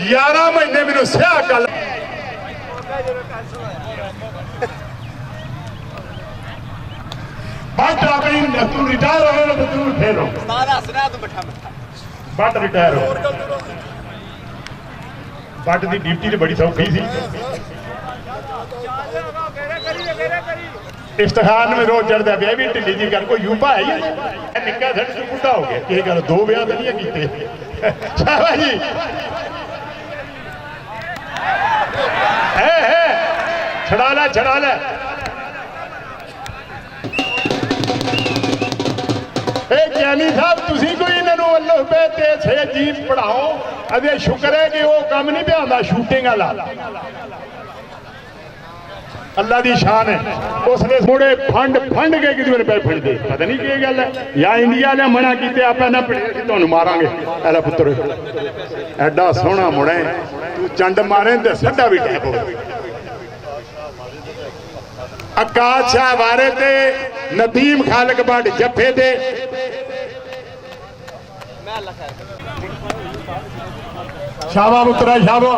11 महीने मैनू स्याह गल बट अपनी तू रिटायर हो तो तू फिर हो बट रिटायर हो बट की ड्यूटी तो बड़ी सौखी सी इफ्तार में रोज चढ़ता पिया भी ढिली जी गल कोई यूपा है ही निक्का सट तू बुढ़ा हो गया किसी गल 2 ब्याह तो नहीं कीते शाबाश जी है छड़ा ले ज्ञानी साहब तुसी कोई इन्होंने अल्लाह पे ते छे जी पढ़ाओ अभी शुक्र है कि वो काम नहीं पे आंदा शूटिंग वाला अल्लाह दी शान है उसने थोड़े फंड के किसी ने पैसे फंडते पता नहीं की गल है या इंडिया ने मना किते आप ना तुहानू मारांगे ऐला पुत्र एडा सोहना मुड़ा तू चंड मारे तो सड्डा भी टैप हो आकाश शाह वारे ते नदीम खालक भट्ट जफे दे शाबा पुत्रा शाबा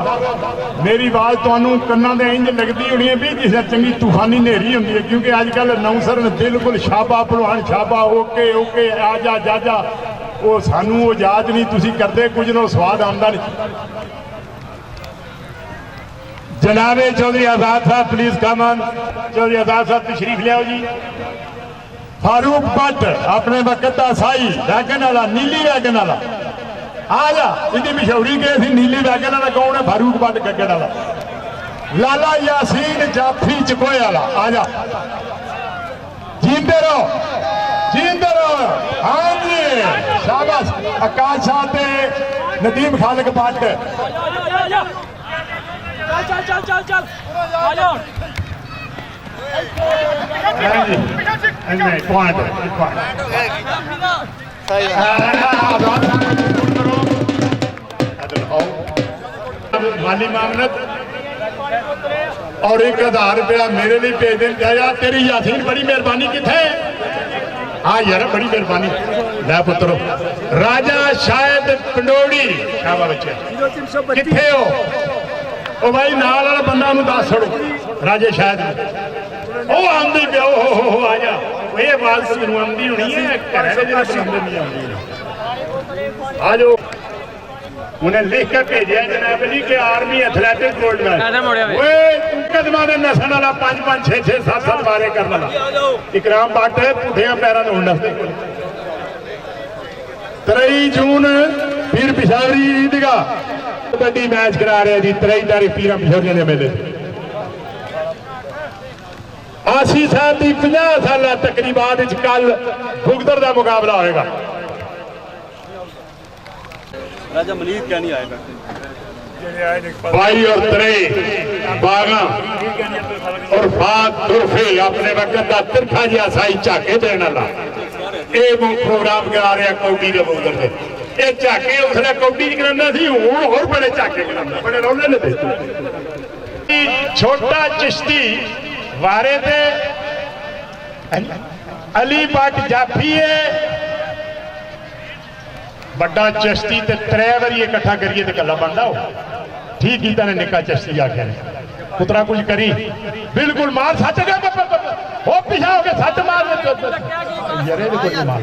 मेरी आवाज तुहानू कन्ना दे इंज लगती होनी है भी जिस चंगी तूफानी नेरी होंदी है क्योंकि अजकल अनाउंसर ने बिल्कुल शाबा भलवान शाबा ओके ओके आजा जाजा वो सानू वो याद नहीं तुसी करते कुछ ना स्वाद आंदा नहीं जनाबे चौधरी आजाद साहब प्लीज कम ऑन चौधरी आजाद साहब तशरीफ लियाओ जी फारूक भट्ट अपने वक्त का साई वैगन वाला नीली वैगन वाला आ जा इनकी मशहूरी के थी नीली वैगन वाला कौन है फारूक भट्ट गगन वाला लाला यासीन जाफी चकोए वाला आ जा जींदे रहो हाँ जी शाबाश आकाश साहब नदीम खालिक भट्ट चल माली मामलत और 1000 रुपया मेरे लिए भेज दें जाया तेरी यासीन बड़ी मेहरबानी किथे हाँ यार बड़ी मेहरबानी लै पुत्रो राजा शायद पंडोड़ी शाबा बच्चे किथे हो ओ भाई नाल वाला बंदा दस छड़ो राजे शायद ओ आंदी पे ओ आ जा ये आवाज मैनू आंदी होनी है घरे नहीं आंदी आ जाओ उन्हें लिख के भेजा जनाब जी कि army athletic gold medal Kadma के नसन वाला 5-5 6-6 7-7 बारे करने वाला इकराम भट्ट पुठिया पैरों में उड़ना 23 जून पीर पिशावरी ईदगाह कबड्डी मैच करा रहे जी 23 तारीख पीर पिशावरी के मेले आसी साहब की 50 साल तकरीबात कल भुगदड़ का मुकाबला होगा राजा मलिक क्या नहीं आएगा भाई और 3 12 उरफात तुरफे अपने वक्त का तिरखा जिहा साई झाके देने वाला ये प्रोग्राम करा रहा कौडी के बॉर्डर से ये झाके उसने कौडी करांदा सी हुण होर बड़े झाके करांदा बड़े रौले ने छोटा चिश्ती वारे ते अली भट्ट जाफी है बड़ा चिश्ती ते 3 बारी इकट्ठा करिए तो कला बनता हो ठीक ही ने निका चिश्ती आख्या पुत्रा कुछ करी बिल्कुल मार सच हो पिछा हो गया सच मार यार ये कुछ मार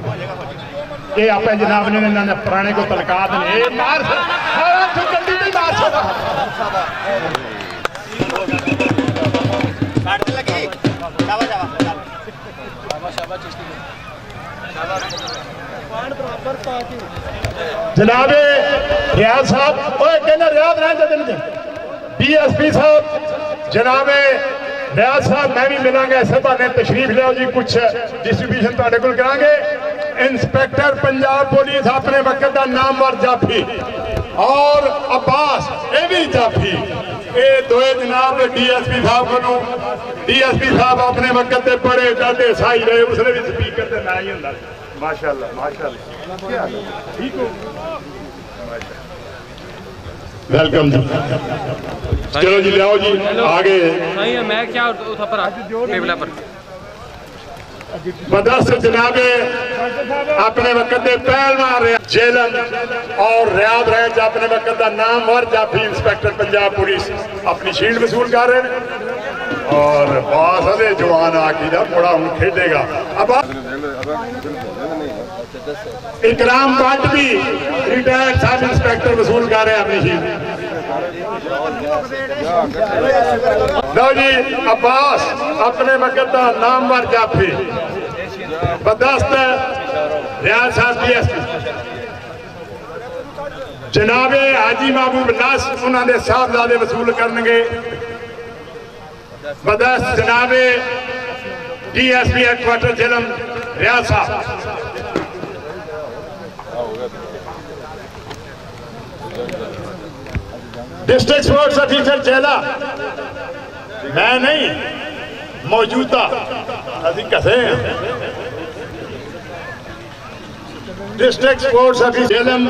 ये आप जनाब ने इन्होंने पुराने को तलका देने मार गड्डी नहीं मार सकता जनाबे रियाज साहब कहना रियाज रहने DSP साहब जनाबे रियाज साहब मैं भी मिलांगा ऐसे बहाने तशरीफ लिया जी कुछ डिस्ट्रीब्यूशन तुहाडे कोल करांगे इंस्पेक्टर पंजाब पुलिस अपने वक्त का नामवर जाफी और अब्बास ये भी जाफी ये दोए जनाब DSP साहब को DSP साहब अपने वक्त से बड़े दादे साई रहे उसने भी स्पीकर से ना ही होंदा माशाअल्लाह माशाअल्लाह ठीक हो वेलकम जी चलो जी लियाओ जी आगे नहीं मैं क्या उठा पर टेबल पर बदस जनाबे अपने वक्त के पहल मार रहे जेलन और रियाद रहे अपने वक्त का नामवर जाफी इंस्पेक्टर पंजाब पुलिस अपनी शील्ड वसूल कर रहे हैं और बास अदे जवान आकी दा बड़ा हम खेडेगा अब इकराम भट्ट भी रिटायर्ड सब इंस्पेक्टर वसूल कर रहे हैं अपनी शील्ड लो जी अब्बास अपने वक्त का नामवर जाफी बदस्त रियाज साहब DSP जनाबे हाजी महबूब नास उन्होंने साहबजादे वसूल करनगे बदस्त जनाबे DSP हेडक्वार्टर जेलम रियाज साहब डिस्ट्रिक्ट स्पोर्ट्स ऑफिसर जेला मैं नहीं मौजूदा अभी कसे डिस्ट्रिक्ट स्पोर्ट्स ऑफिसर जेलम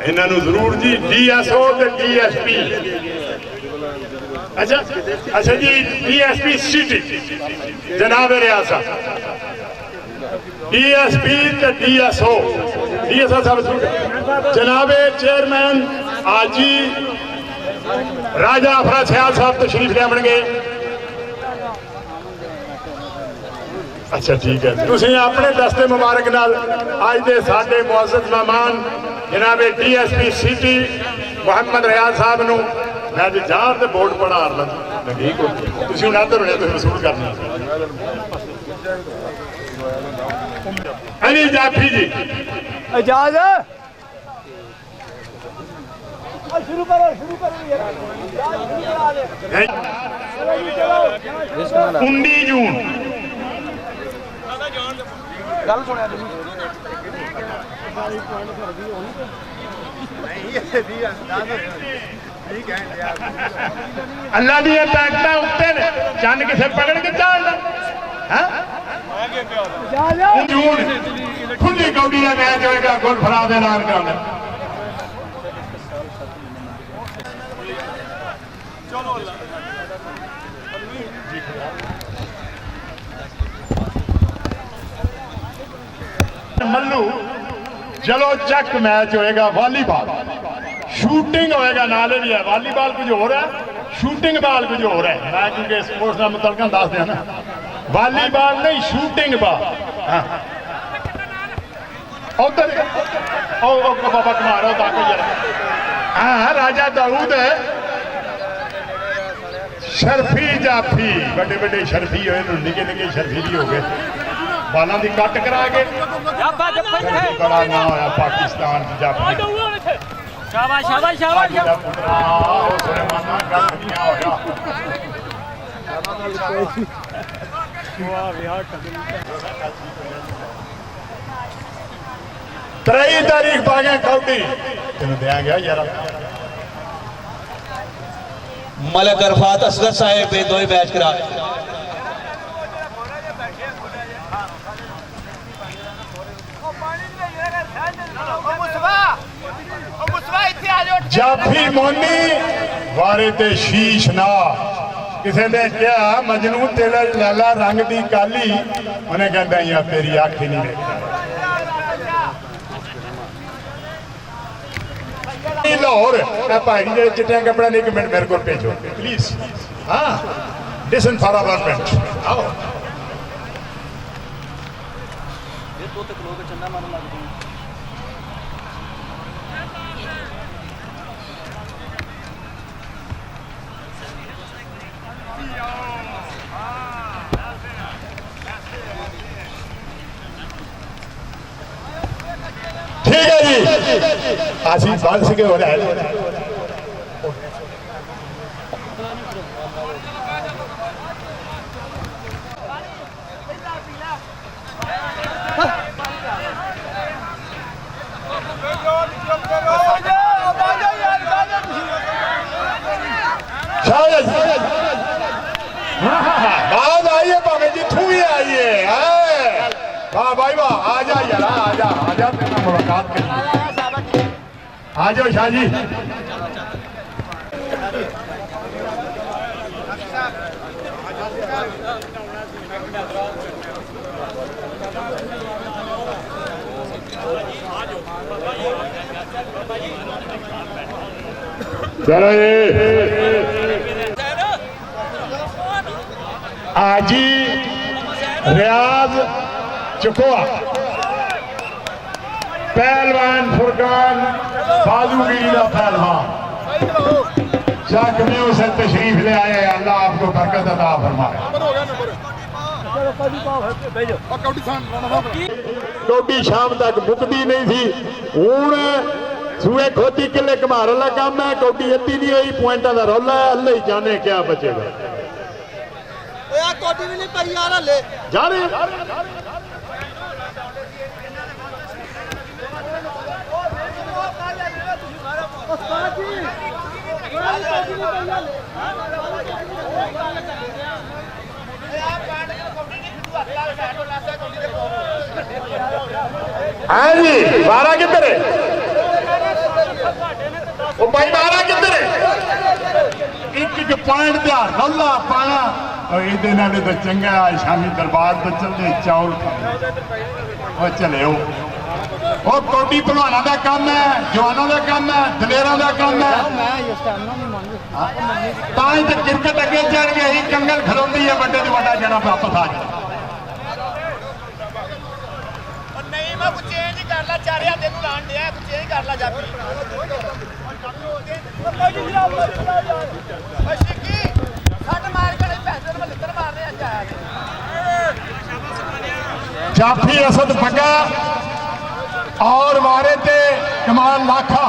इन्होंने जरूर जी DSO ते DSP अच्छा अच्छा जी DSP सिटी जनाब रियासा DSP ते DSO साहब जनाबे चेयरमैन आजी राजा अफरा सियाल साहब तशरीफ ले आवेंगे अच्छा ठीक है तुसीं अपने दस्ते मुबारक नाल अज दे साडे मुअज़्ज़ज़ मेहमान जनाबे DSP सिटी मोहम्मद रियाज साहब नूं मैं जी जार ते बोर्ड पढ़ा ला ठीक हो तुसीं हुण इधर होने तुसीं वसूल करना अली जाफी जी इजाजत शुरू करो शुरू करो 19 जून गल सुनिया अल्लाह दी ताकत उत्ते ने चंद किसे पकड़ के चाल जून खुली कौडी का मैच होएगा गुल फरा दे ऐलान करना मल्लू चलो चक मैच होएगा वॉलीबॉल शूटिंग होएगा नाले भी है वॉलीबॉल कुछ हो रहा है शूटिंग बॉल कुछ हो रहा है मैं क्योंकि स्पोर्ट्स का मुतलका दस दिया ना वॉलीबॉल नहीं शूटिंग बॉल उधर बाबा कुमार हाँ राजा दाऊद है शर्फी जाफी बड़े बड़े शर्फी हुए निके निके शर्फी भी हो गए बालों की कट करा के बड़ा ना होया पाकिस्तान की जाफी शाबाश शाबाश शाबाश त्रई तारीख पा गए कौटी तेन दिया गया यार मलक अरफात असगर साहेब दो मैच करा जाफी मोनी वारे ते शीश ना किसी ने क्या मजनू तेरा लाला रंग दी काली उन्हें कहता यार तेरी अख ही नहीं देखता लाहौर भाई जी चिट्टिया कपड़ा नहीं, एक मिनट मेरे को भेजो प्लीज। हाँ डिसन फॉर अवरमेंट आओ ठीक है जी आशीष बाल से हो रहा है। शायद बात आई है भावे जिथू ही आई है। वाह भाई वाह, आ जा यार, आ जा तेरा मुलाकात करिए। आ जाओ शाह जी। चलो आजी रियाज चुकोआ पहलवान फुरकान बाजूगिरी का पहलवान जग में उसे तशरीफ ले आए। अल्लाह आपको बरकत अता फरमाए। कौडी शाम तक मुकदी नहीं थी, हूं सूए खोती किले घमार वाला काम है। कौडी अद्धी नहीं हुई, पॉइंटा का रौला है, अल्लाह ही जाने क्या बचेगा। जा रहे हाँ जी, 12 किधर है? वो भाई 12 किधर है? एक पॉइंट दिया रौला पाना और ये तो चंगा शामी दरबार तो चलते चौल और चले वो कौडी भलवाना का काम है, जवानों का काम है, दलेरों का काम है। तो क्रिकेट अगे चढ़ गई, कंगल खलोती है, बड़े से बड़ा जना वापस आ जाए। नहीं मैं कुछ चेंज कर ला, 4000 तेन लाण दिया, कुछ चेंज कर ला जाफी। शिकी सट मार के पैसे में लित्र मार रहे हैं। जाफी असद बगा और मारे थे कमाल लाखा।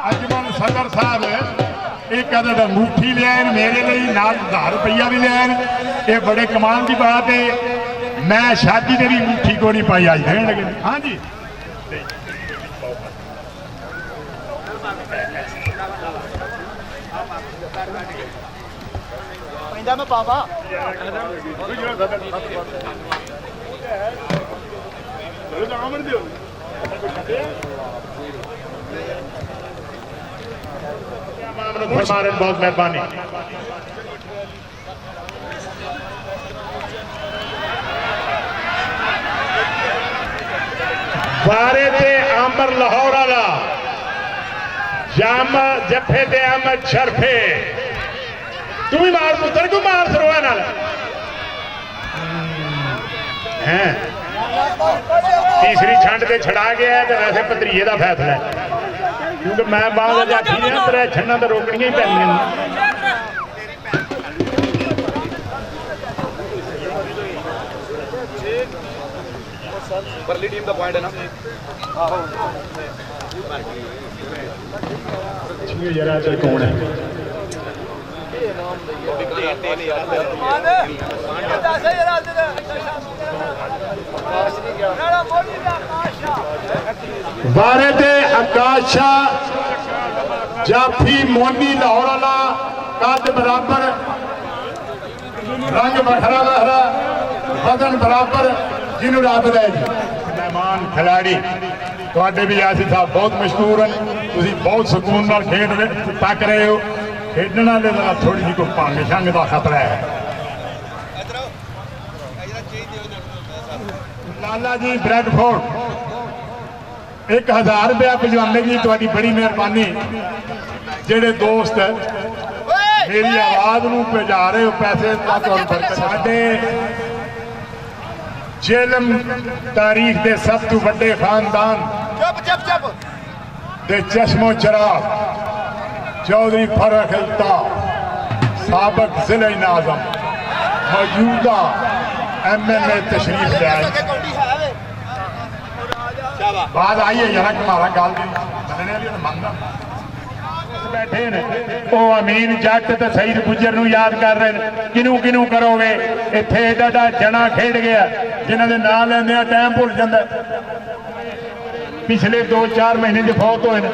अजमल सदर साहब एक अदद अंगूठी ले आए मेरे लिए, नाल 1000 रुपया भी ले आए। ये बड़े कमाल की बात है। मैं शादी में भी अंगूठी को नहीं पाई, आज देने लगे। हाँ जी मैं पापा बहुत मेहरबानी। बारे थे आमर लाहौर वाला जाम जफे ते अहमद शरफे। तू भी मार पुत्र को मार सरोया नाल हैं। तीसरी छंड से छड़ा गया है तो वैसे भतरीए का फैसला है, क्योंकि मैं बाहर जाती है तेरे छन्ना तो रोकनिया ही पैनिया। परली टीम का पॉइंट है ना। जरा कौन है ਵਾਰੇ ਤੇ ਆਕਾਸ਼ਾ ਜਾਫੀ ਮੋਨੀ ਲਾਹੌਰ ਵਾਲਾ ਕੱਦ ਬਰਾਬਰ ਰੰਗ ਵੱਖਰਾ ਵੱਖਰਾ ਵਜ਼ਨ ਬਰਾਬਰ ਜਿਹਨੂੰ ਰੱਬ ਲੈ ਜੀ ਮਹਿਮਾਨ ਖਿਲਾੜੀ ਤੁਹਾਡੇ ਵੀ ਆਸੀ ਸਾਹਿਬ ਬਹੁਤ ਮਸ਼ਹੂਰ ਹਨ ਤੁਸੀਂ ਬਹੁਤ ਸਕੂਨ ਨਾਲ ਖੇਡ ਤੱਕ ਰਹੇ ਹੋ ਖੇਡਣ ਵਾਲੇ ਦਾ ਥੋੜੀ ਜਿਹੀ ਕੋਈ ਭੰਗ ਛੰਗ ਦਾ ਖਤਰਾ ਹੈ ਲਾਲਾ ਜੀ ਬ੍ਰੈਡਫੋਰਡ 1000 रुपया भिजवाने की थोड़ी बड़ी मेहरबानी जेडे दोस्त मेरी आवाज नूं भेजा रहे हो पैसे साडे जेलम तारीख के सब तो बड़े खानदान दे चश्मो चराग चौधरी फरख अल्ताफ साबक जिले नाज़म मौजूदा MLA तशरीफ लाए बात आई है यार हमारा गाल बैठे ने वो अमीन जट ते सईद गुजर नूं याद कर रहे हैं किनू किनू करोगे इत्थे एडा जना खेड गया जिन्हां दे नाम लैंदे टाइम भुल जांदा पिछले 2-4 महीने च फौत होए ने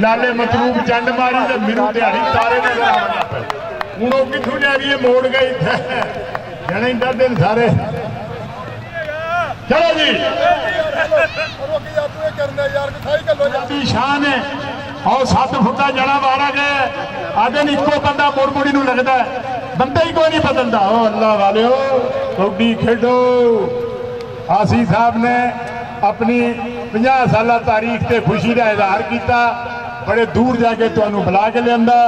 लाले मतलूब चंड मारी ते मेनू दिहाड़ी तारे नजर आवे हुण ओह कित्थों जा गई मोड़ गई जने डरदे ने सारे चलो जी शान है और 7 फुटा जड़ा मारा गया आधे इको बंदा मुड़ मुड़ी नूं लगता है बंदा ही कोई नहीं बदलता ओ अल्लाह वाले कबड्डी खेडो आसी साहब ने अपनी 50 साल तारीख से खुशी का इजहार किया बड़े दूर जाके तुहानूं बुला के लिया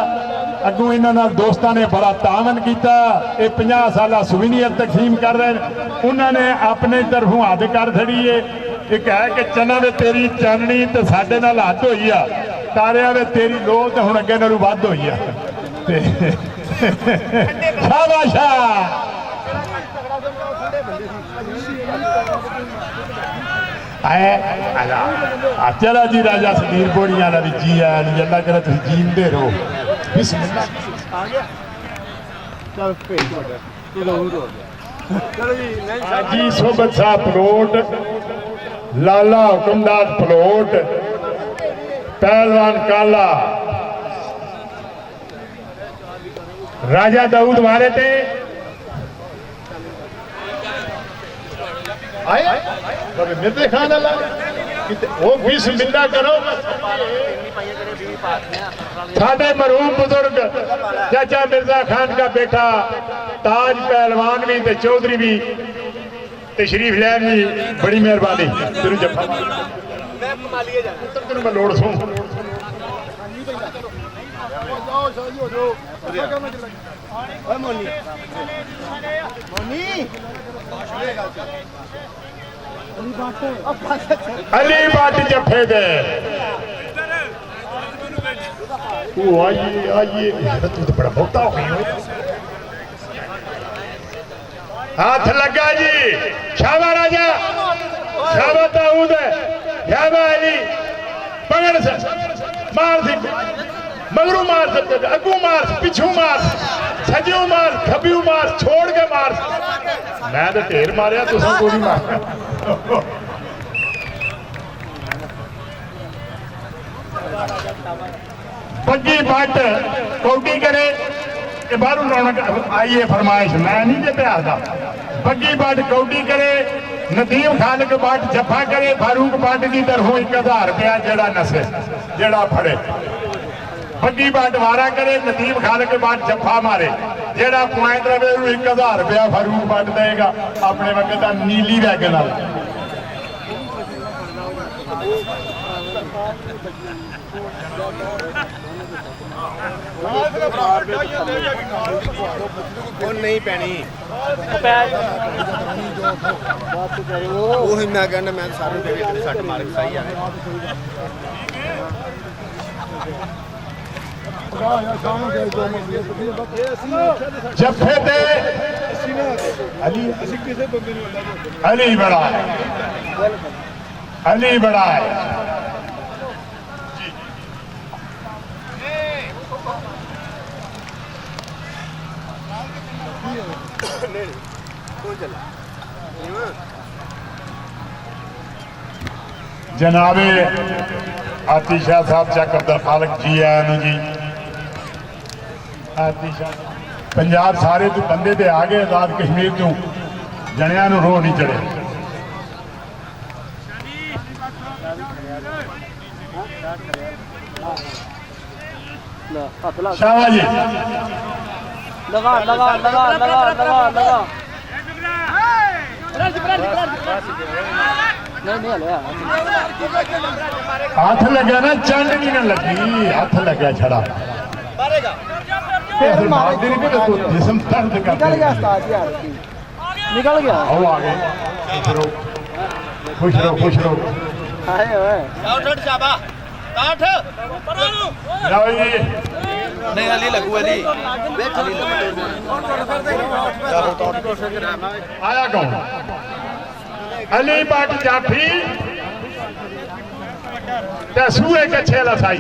अगों इन्होंने दोस्तों ने बड़ा तावन किया ये 50 साल सुविनियर तकसीम कर रहे हैं उन्होंने अपने तरफों हद कर छड़ी है एक है कि चना में तेरी चाननी तो साडे नाल हद होई आ तारिया में तेरी लो तो हुण अगे नालों वध होई आ शाबाश चला जी राजा समीर बोड़िया वाला भी जी आया नहीं अल्लाह करे तुम जींदे रहो जी सोबत साहब पलोट लाला हुकुमदार पलोट पहलवान काला राजा दाऊद वाले थे मिर्जे खान वो बिस्मिल्लाह करो साडे मरहूम बुजुर्ग चाचा मिर्जा खान का बेटा ताज पहलवान भी ते चौधरी भी तशरीफ लैन जी बड़ी मेहरबानी तेरू जफा तेन मैं लोड़ सूं अली भट्ट जफे दे आइए तू तो बड़ा बहुता हो गई हाथ लगा जी शाबा राजा शाबा दाऊद शाबा अली पकड़ से मार सी मगरू मार सकते अगू मार पिछू मार सजू मार खब्यू मार छोड़ के मार मैं तो ढेर मारिया तुसा गोली मार पग्गी भट्ट कौटी करे बाहरों रौनक आइए फरमाइश मैं नहीं जे प्यादा पग्गी भट्ट कौटी करे नदीम खालिक भट्ट जफा करे फारूक भट्ट की तरफों 1000 रुपया जड़ा नसे जड़ा फड़े पग्गी भट्ट वारा करे नदीम खालिक भट्ट जफा मारे जेड़ा पॉइंट रवे 1000 रुपया फारूक भट्ट देगा अपने वक्त का नीली वैगन वाला नहीं पैनी मैं कहना मैं सारे सट मार सही है जफे ते अली बड़ा है अली बड़ा है जनाबे आतिशा साहब चक अब्दुल खालिक जी आया नु जी आतिशा पंजाब सारे तू बंदे ते आ गए आजाद कश्मीर तू जनिया नु रोह नहीं चढ़े शाबाश जी लगा लगा लगा लगा लगा लगा नहीं हले हाथ लगा ना चंड नहीं ना लगी हाथ लगा छड़ा जिसम दर्द निकल कर गया उस्ताद यार निकल गया आओ आगे खुश रहो खुश रहो हाय ओए जाओ जी नहीं अली लगू अली आया कौन अली भट्ट जाफी ते सूए कच्छे लसाई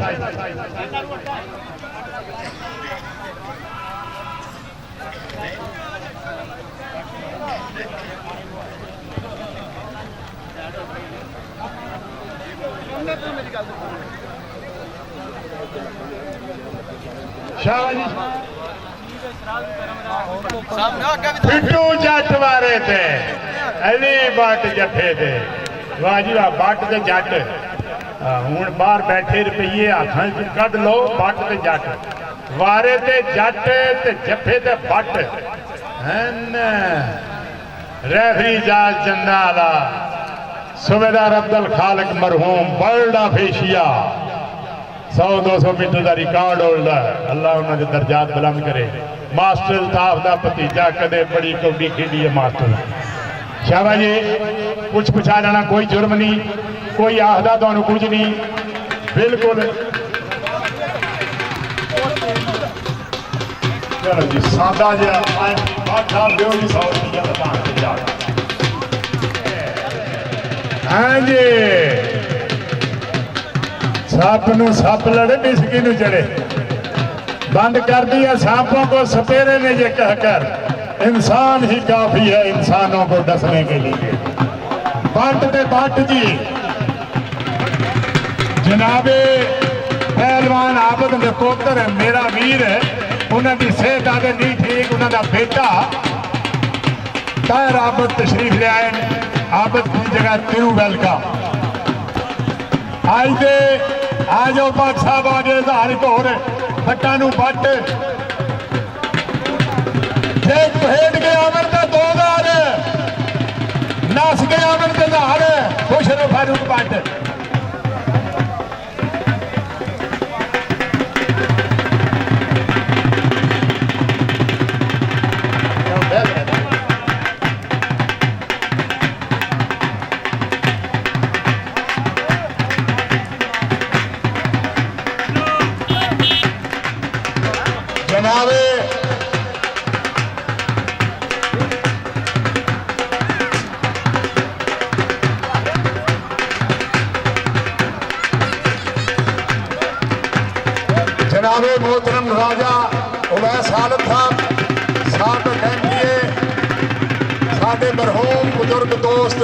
पिट्टू जट वारे थे अली भट्ट जफे थे वाह जी वाह भट्ट ते जट हूं बाहर बैठे रुपये हाथों च कढ लो भट्ट ते जट वारे ते जट ते जफे ते भट्ट रेफरी जाल चंदा वाला सूबेदार अब्दुल खालिक मरहूम वर्ल्ड ऑफ एशिया 100-200 मीटर का रिकॉर्ड होल्डर अल्लाह उन्होंने दर्जात बुलंद करे मास्टर अल्ताफ का भतीजा कदे बड़ी कौडी खेली है मास्टर शाबाश जी कुछ पुछा जाना कोई जुर्म नहीं कोई आखदा तो कुछ नहीं बिल्कुल चलो जी सादा जहा दो जी 100 रुपया बता हाँ जी सप न सप लड़े बिस्की न चढ़े बंद कर दिया सांपों को सपेरे ने ये कहकर इंसान ही काफी है इंसानों को डसने के लिए बट ते बट जी जनाबे पहलवान आबद दे पुत्र मेरा वीर उन्होंने सेहत आगे नहीं ठीक उन्होंने बेटा तार आबद तशरीफ ले आए आबद की जगह तिरू वेलकम आज दे आ जाओ पाक साहब आगे धार घोर बट्टा नू बट एक भेड़ के आमन का 2000 नस के आमन के धार खुश रो फारूक बट जनाबे मोहतरम राजा उवैस हालत साहब साथ कहते साढ़े मरहूम बुजुर्ग दोस्त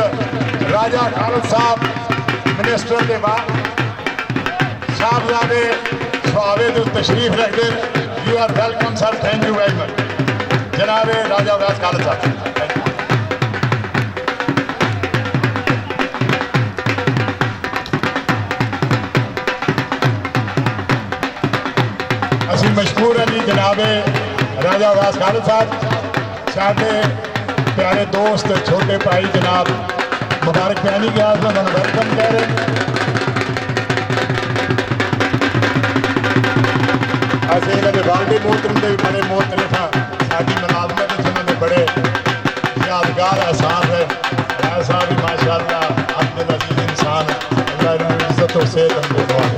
राजा खालद साहब मिनिस्टर के बाद साहबजादे सुहावे तो तशरीफ रखते you are welcome sir thank you very much जनाबे राजा उवैस खालद साहब असी मशहूर है जी जनाबे राजा उवैस खालद साहब साढ़े प्यारे दोस्त छोटे भाई जनाब मुबारक पैनी गया उन्होंने वेलकम कह रहे असं इन्होंने वालदे मोहतरम के भी बड़े मोहतरम हाँ साड़ी मुलाजमत उन्होंने बड़े यादगार एहसान है ऐसा भी माशाअल्लाह अब्दुल अजीज इंसान अल्लाह इज्जत और सेहत है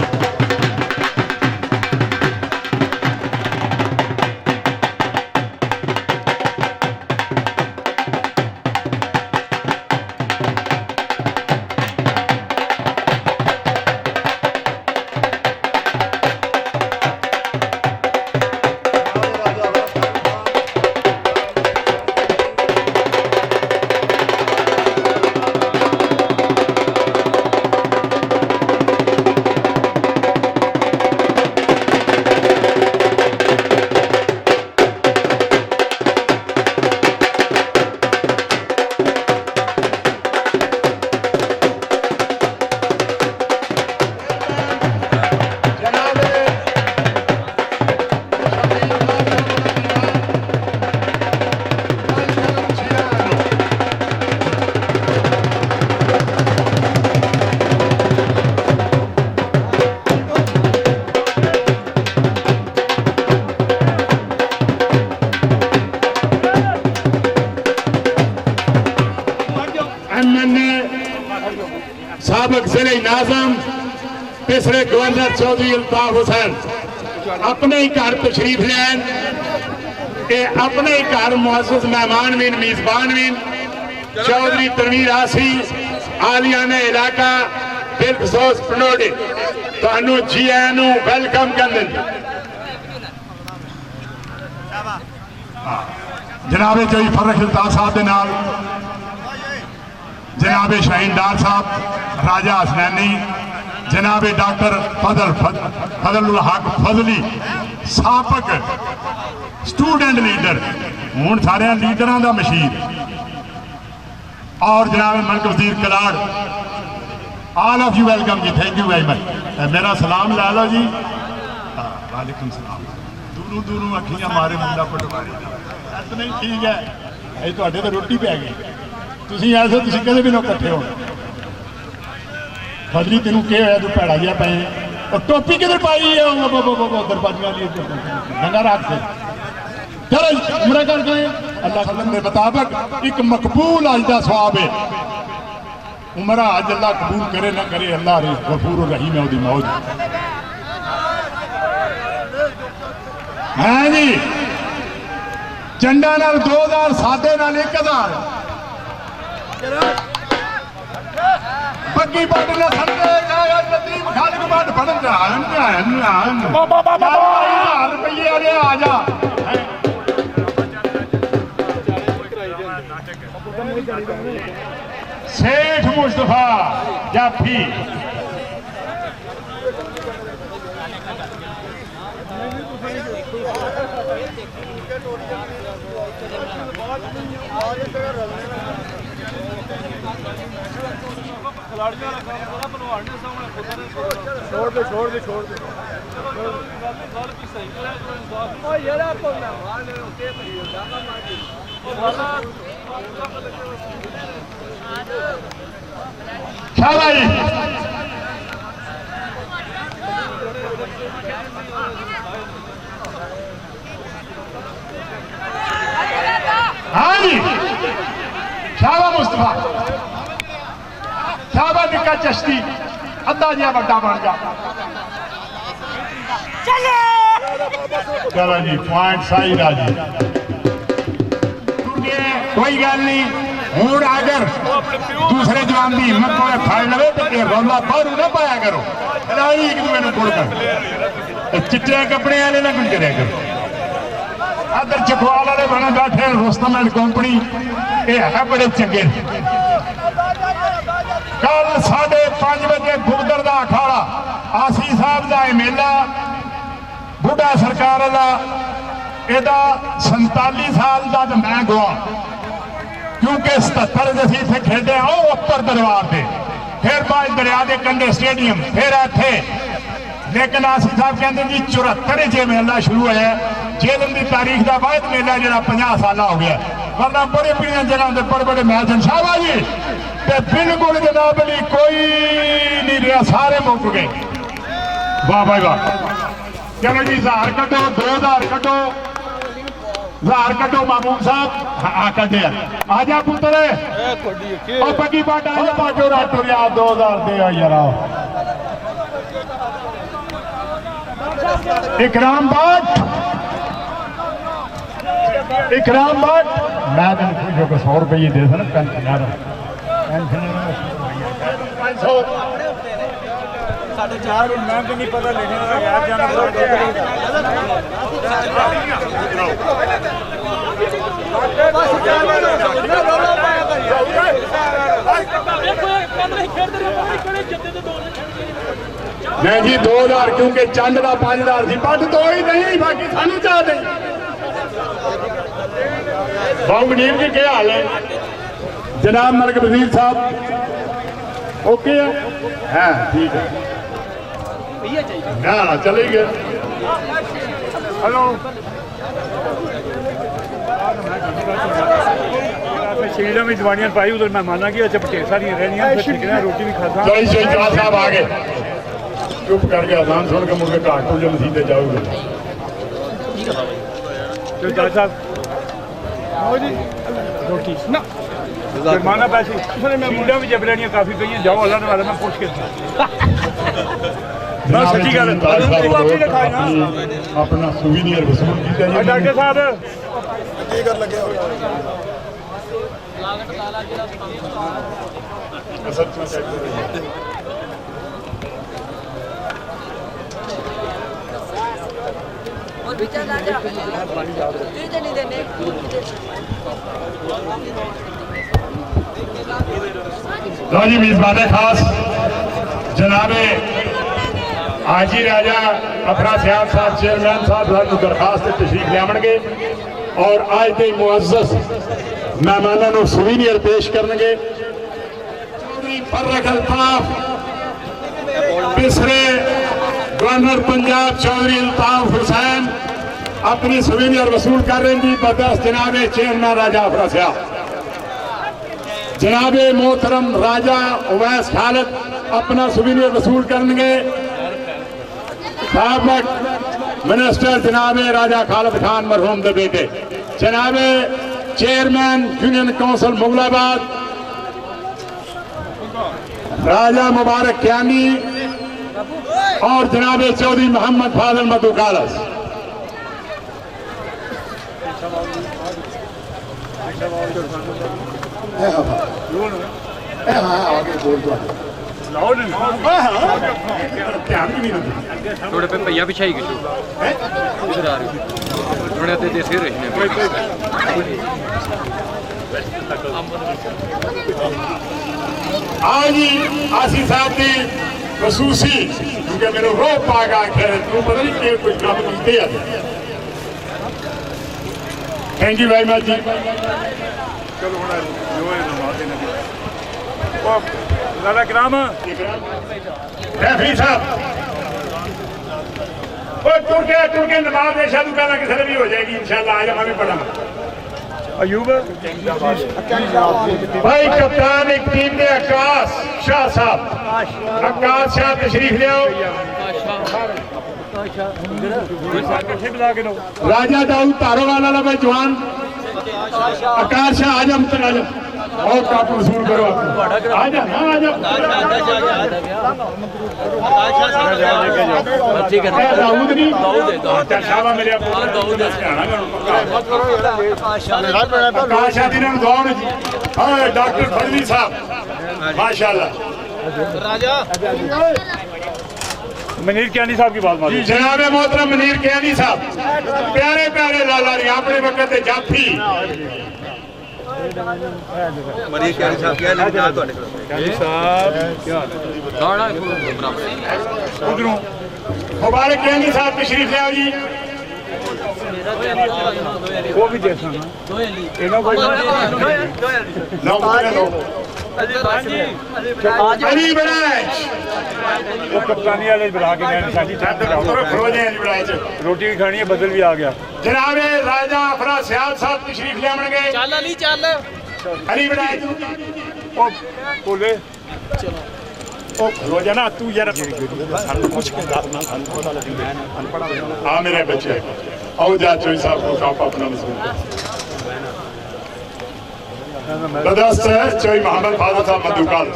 साबिक जिले नाज़म तीसरे गवर्नर चौधरी अल्ताफ हुसैन अपने ही घर तशरीफ लैन, अपने ही घर मुअज़्ज़ज़ मेहमान भी मेज़बान भी चौधरी तनवीर आसी आलियाना इलाका दिलखुश पनोडे तुहानू जी आयां नू वेलकम करदे जनाबे जोई फरख अल्ताफ साहब दे नाल जनाबे शाहीनदार साहब राजा हसनैनी जनाबे डॉक्टर फजल हक फजली साबक स्टूडेंट लीडर हूँ सारे लीडर का मशीर और जनाब Malik Wazir Kalar all of you welcome ji thank you very much मेरा सलाम ला लो जी वालेकुम सलाम दूरों दूरों अखियां मारे मुंडा पटवारी नहीं ठीक है अभी तो रोटी पै गई तुम ऐसे तुम कदे भी ना कट्ठे हो बदली तेन क्या होया तू भैड़ा जिहा पे और टोपी किधर पाई है उधर बाजियां ली नंगा रख से चलो उमरा कर गए अल्लाह सल्लम के मुताबिक एक मकबूल अज का सवाब है उमरा अज अल्लाह कबूल करे ना करे अल्लाह रे गफूर रहीम है उसकी मौज है जी चंडा नाल 2000 सादे नाल 1000 पक्की बट ने संदे नदीम खालिक बट फड़ रुपये वाले आ जा सेठ मुस्तफा जाफी शाबाश हाँ जी शाबाश मुस्तफा शाबाश निक्का चश्ती अद्धा जिहा बड़ा बन जा चलो जी पॉइंट सही राजी कोई गल नहीं हूँ अगर दूसरे जवान की हिम्मत को फड़ लवे तो रौला बाहर ना पाया करो लड़ाई एक दूसरे को कर चिट्टे कपड़े वाले ना कुछ करा करो अदर चकवाल वाले बने बैठे रुस्तम एंड कंपनी ये है बड़े चंगे कल 5:30 बजे गुरदर का अखाड़ा आसी साहब का मेला बुढ़ा सरकार वाला यदा 47 साल का तो मैं गवा क्योंकि 77 असी इतने खेडे उपर दरबार से फिर बाद दरिया के कंढे स्टेडियम फिर इतने लेकिन आसी साहब कहते जी 74 जे मेला शुरू होया जेलम की तारीख का बाद मेला जो 50 साल हो गया वरना बड़ी बड़ी जगह बड़े बड़े मैच हैं शाबाश जी बिल्कुल जनाब अली कोई नहीं रहा सारे मुक गए वाह भाई वाह चलो जी 1000 कटो 2000 कटो 1000 कटो मामूम साहब कटे आ जा पुत्र और पगी बाट आ जा पाजो राटो या 2000 दे यार इकराम भट्ट मैं तेन खुश होकर 100 रुपये दे देना पेंशनर नहीं पता लेने याद जाना नहीं जी 2000 क्योंकि चंद का 5000 थी बट तो ही नहीं बाकी सानू चाह नहीं बाबू मुनीर जी क्या हाल है जनाब मलिक वजीर साहब ओके है ठीक है ना चले गए हेलो शहीदों में जवानियां पाई उधर मैं माना कि चपटे सारी रहनियां रोटी भी खाता साहब आ गए चुप करके आसान सुन के मुड़ के घाट को जो मसीदे जाओगे तो जज साहब रोटी ना जुर्माना पैसे सीटा भी जबरनियां काफी पई जाओ अल्लाह ने वाला मैं पूछ के ना सच्ची गल तू आप ही रखा ना अपना सुवीनियर वसूल किया जी डॉक्टर साहब लो जी मेजबान खास जनाबे हाजी राजा अफरा सियाल साहब चेयरमैन साहब सानू दरखास्त तशरीफ लियावणगे और आज के मुअज़्ज़ज़ मेहमानों को सुवीनियर पेश करनगे। फर्रख अल्ताफ बिसरे गवर्नर पंजाब चौधरी अल्ताफ हुसैन अपनी सुवीनियर वसूल कर रहे हैं। बदस्त जनाबे चेयरमैन राजा अफरा सियाल जनाबे मोहतरम राजा उवैस खालिद अपना सुवीनियर वसूल करेंगे। साबिक मिनिस्टर जनाबे राजा खालिद खान मरहूम के बेटे जनाबे चेयरमैन यूनियन काउंसिल मुगलाबाद राजा मुबारक क्यानी और जनाबे चौधरी मोहम्मद फाजिल मधु कालस। थोड़े पे भैया पिछा ही किशू इधर आ रही थोड़े ते दे सिर रहने आज ही आसी साहब की खसूसी क्योंकि मेरे रो पागा खैर तू पता नहीं कि कुछ काम करते हैं। थैंक यू वेरी मच जी। चलो हुण जो है ओ लाला कराम रेफरी साहब वो टुर के नमाज ऐसा तू कहना किसी भी हो जाएगी इंशाल्लाह। आज हम भी पढ़ा अयूब भाई कप्तान एक टीम ने आकाश शाह साहब आकाश शाह तशरीफ ले आओ। राजा दाऊद तारोवाल वाला भाई जवान आकाश शाह आजम और काप वसूल करो आजा दाऊद नहीं शाबा मेरे आकाश शाह दिन दौड़ जी डॉक्टर फजली साहब माशाल्लाह। मनीर क्यानी साहब की बात मारी जनाब मोहतरम मनीर क्यानी साहब प्यारे प्यारे लाला जी अपने वक्त जाफी मनीर क्यानी साहब क्या लिखा है ਤੁਹਾਡੇ ਕੋਲ क्यानी साहब क्या दाड़ा बराबर उधरों मुबारक क्यानी साहब तशरीफ ले आओ जी। वो भी जैसा ना इन्हों कोई अली बनाज वो कप्तानी वाले बुला के मैं निशानी रोटी भी खानी है बदल भी आ गया। जनाबे राजा अफरा सियाल साहब तशरीफ ले आवेंगे। चल अली चल अली बनाज ओ बोले ओ रोजाना तू यार कुछ के दाद ना पता लगी अनपढ़ हां मेरे बच्चे आओ जा चोई साहब को आप अपना मसला बदस्त है चोई मोहम्मद फाजिल साहब मधुकाल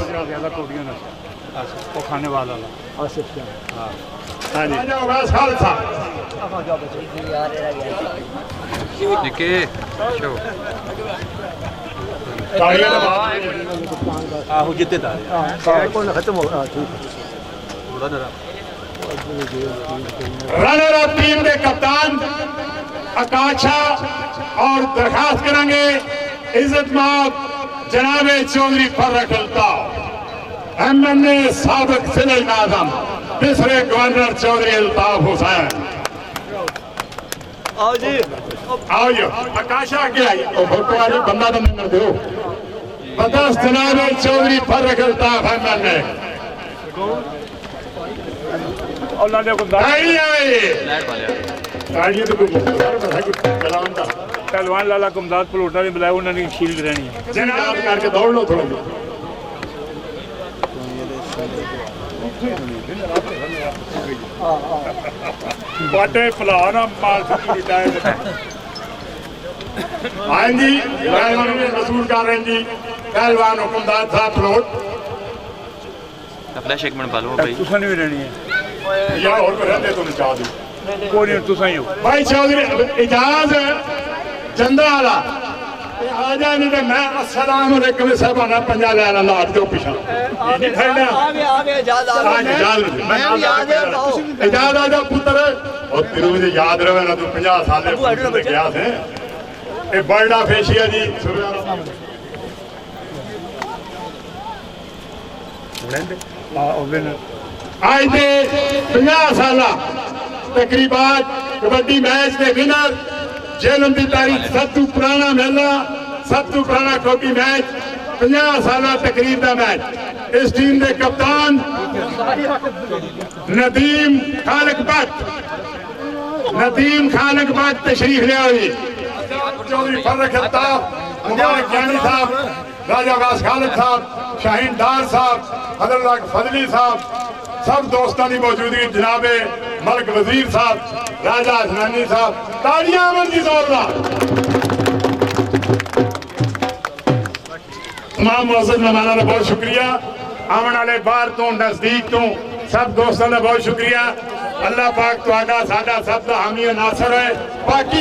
वो खाने वाला आसिफ हां जी राजा उवैस खालिद साहब निके शो तालियां दबा ਆਹੋ ਜਿੱਤੇ ਦਾ कोई खत्म हो ठीक ਥੋੜਾ ਨਰਾ रनर अप टीम के कप्तान आकाशा और दरखास्त करेंगे इज्जत माब जनाबे चौधरी फर्रख अल्ताफ एमएनए साबिक जिले नाज़म दूसरे गवर्नर चौधरी अल्ताफ हुसैन आओ जी आओ जी आकाशा आगे आई फोटो वाली बंदा तो नहीं दो बदस जनाबे चौधरी फर्रख अल्ताफ एमएनए और लाले को आई आई तो पहलवान लाला कुमदाद पलोटा ने बुलाया उन्होंने शील्ड रहनी है जनाब करके दौड़ लो थोड़ा बाटे फलाना माल हाँ जी वसूल कर रहे हैं जी पहलवान हुकुमदार साहब फलोट फ्लैश एक मिनट पा लो भाई तुसा नहीं रहनी है या और कोई रहते तो नहीं चाह दो कोई नहीं तुसा ही हो भाई चौधरी इजाज चंदा वाला आजा नहीं तो मैं अस्सलाम वालेकुम साहबाना पंजा ले आना लाट जो पिछा नहीं खड़ना आ गया इजाज आ आज गया इजाज मैं भी आ गया इजाज आजा पुत्र और तेरे मुझे याद रहे ना तू 50 साल से गया थे ये बर्डा फेशिया जी आज दे 50 साल तकरीबान कबड्डी मैच के विनर जेलम की तारीख सब तो पुराना मेला सब तो पुराना कबड्डी मैच 50 साल तकरीब का मैच इस टीम के कप्तान नदीम खालक भट्ट तशरीफ लिया जी चौधरी फर्रख अल्ताफ मुबारक जानी साहब राजा अब्बास खालिद साहब शाहीन डार साहब हजरत फजली साहब सब दोस्तों की मौजूदगी जनाबे मलिक वजीर साहब राजा हसनैनी साहब तालियां मंदी जोरदार तमाम मौजूद मेहमानों का बहुत शुक्रिया आने वाले बाहर तो नजदीक तो सब दोस्तों का बहुत शुक्रिया अल्लाह पाक तुहाडा साडा सब दा हामी नासर है बाकी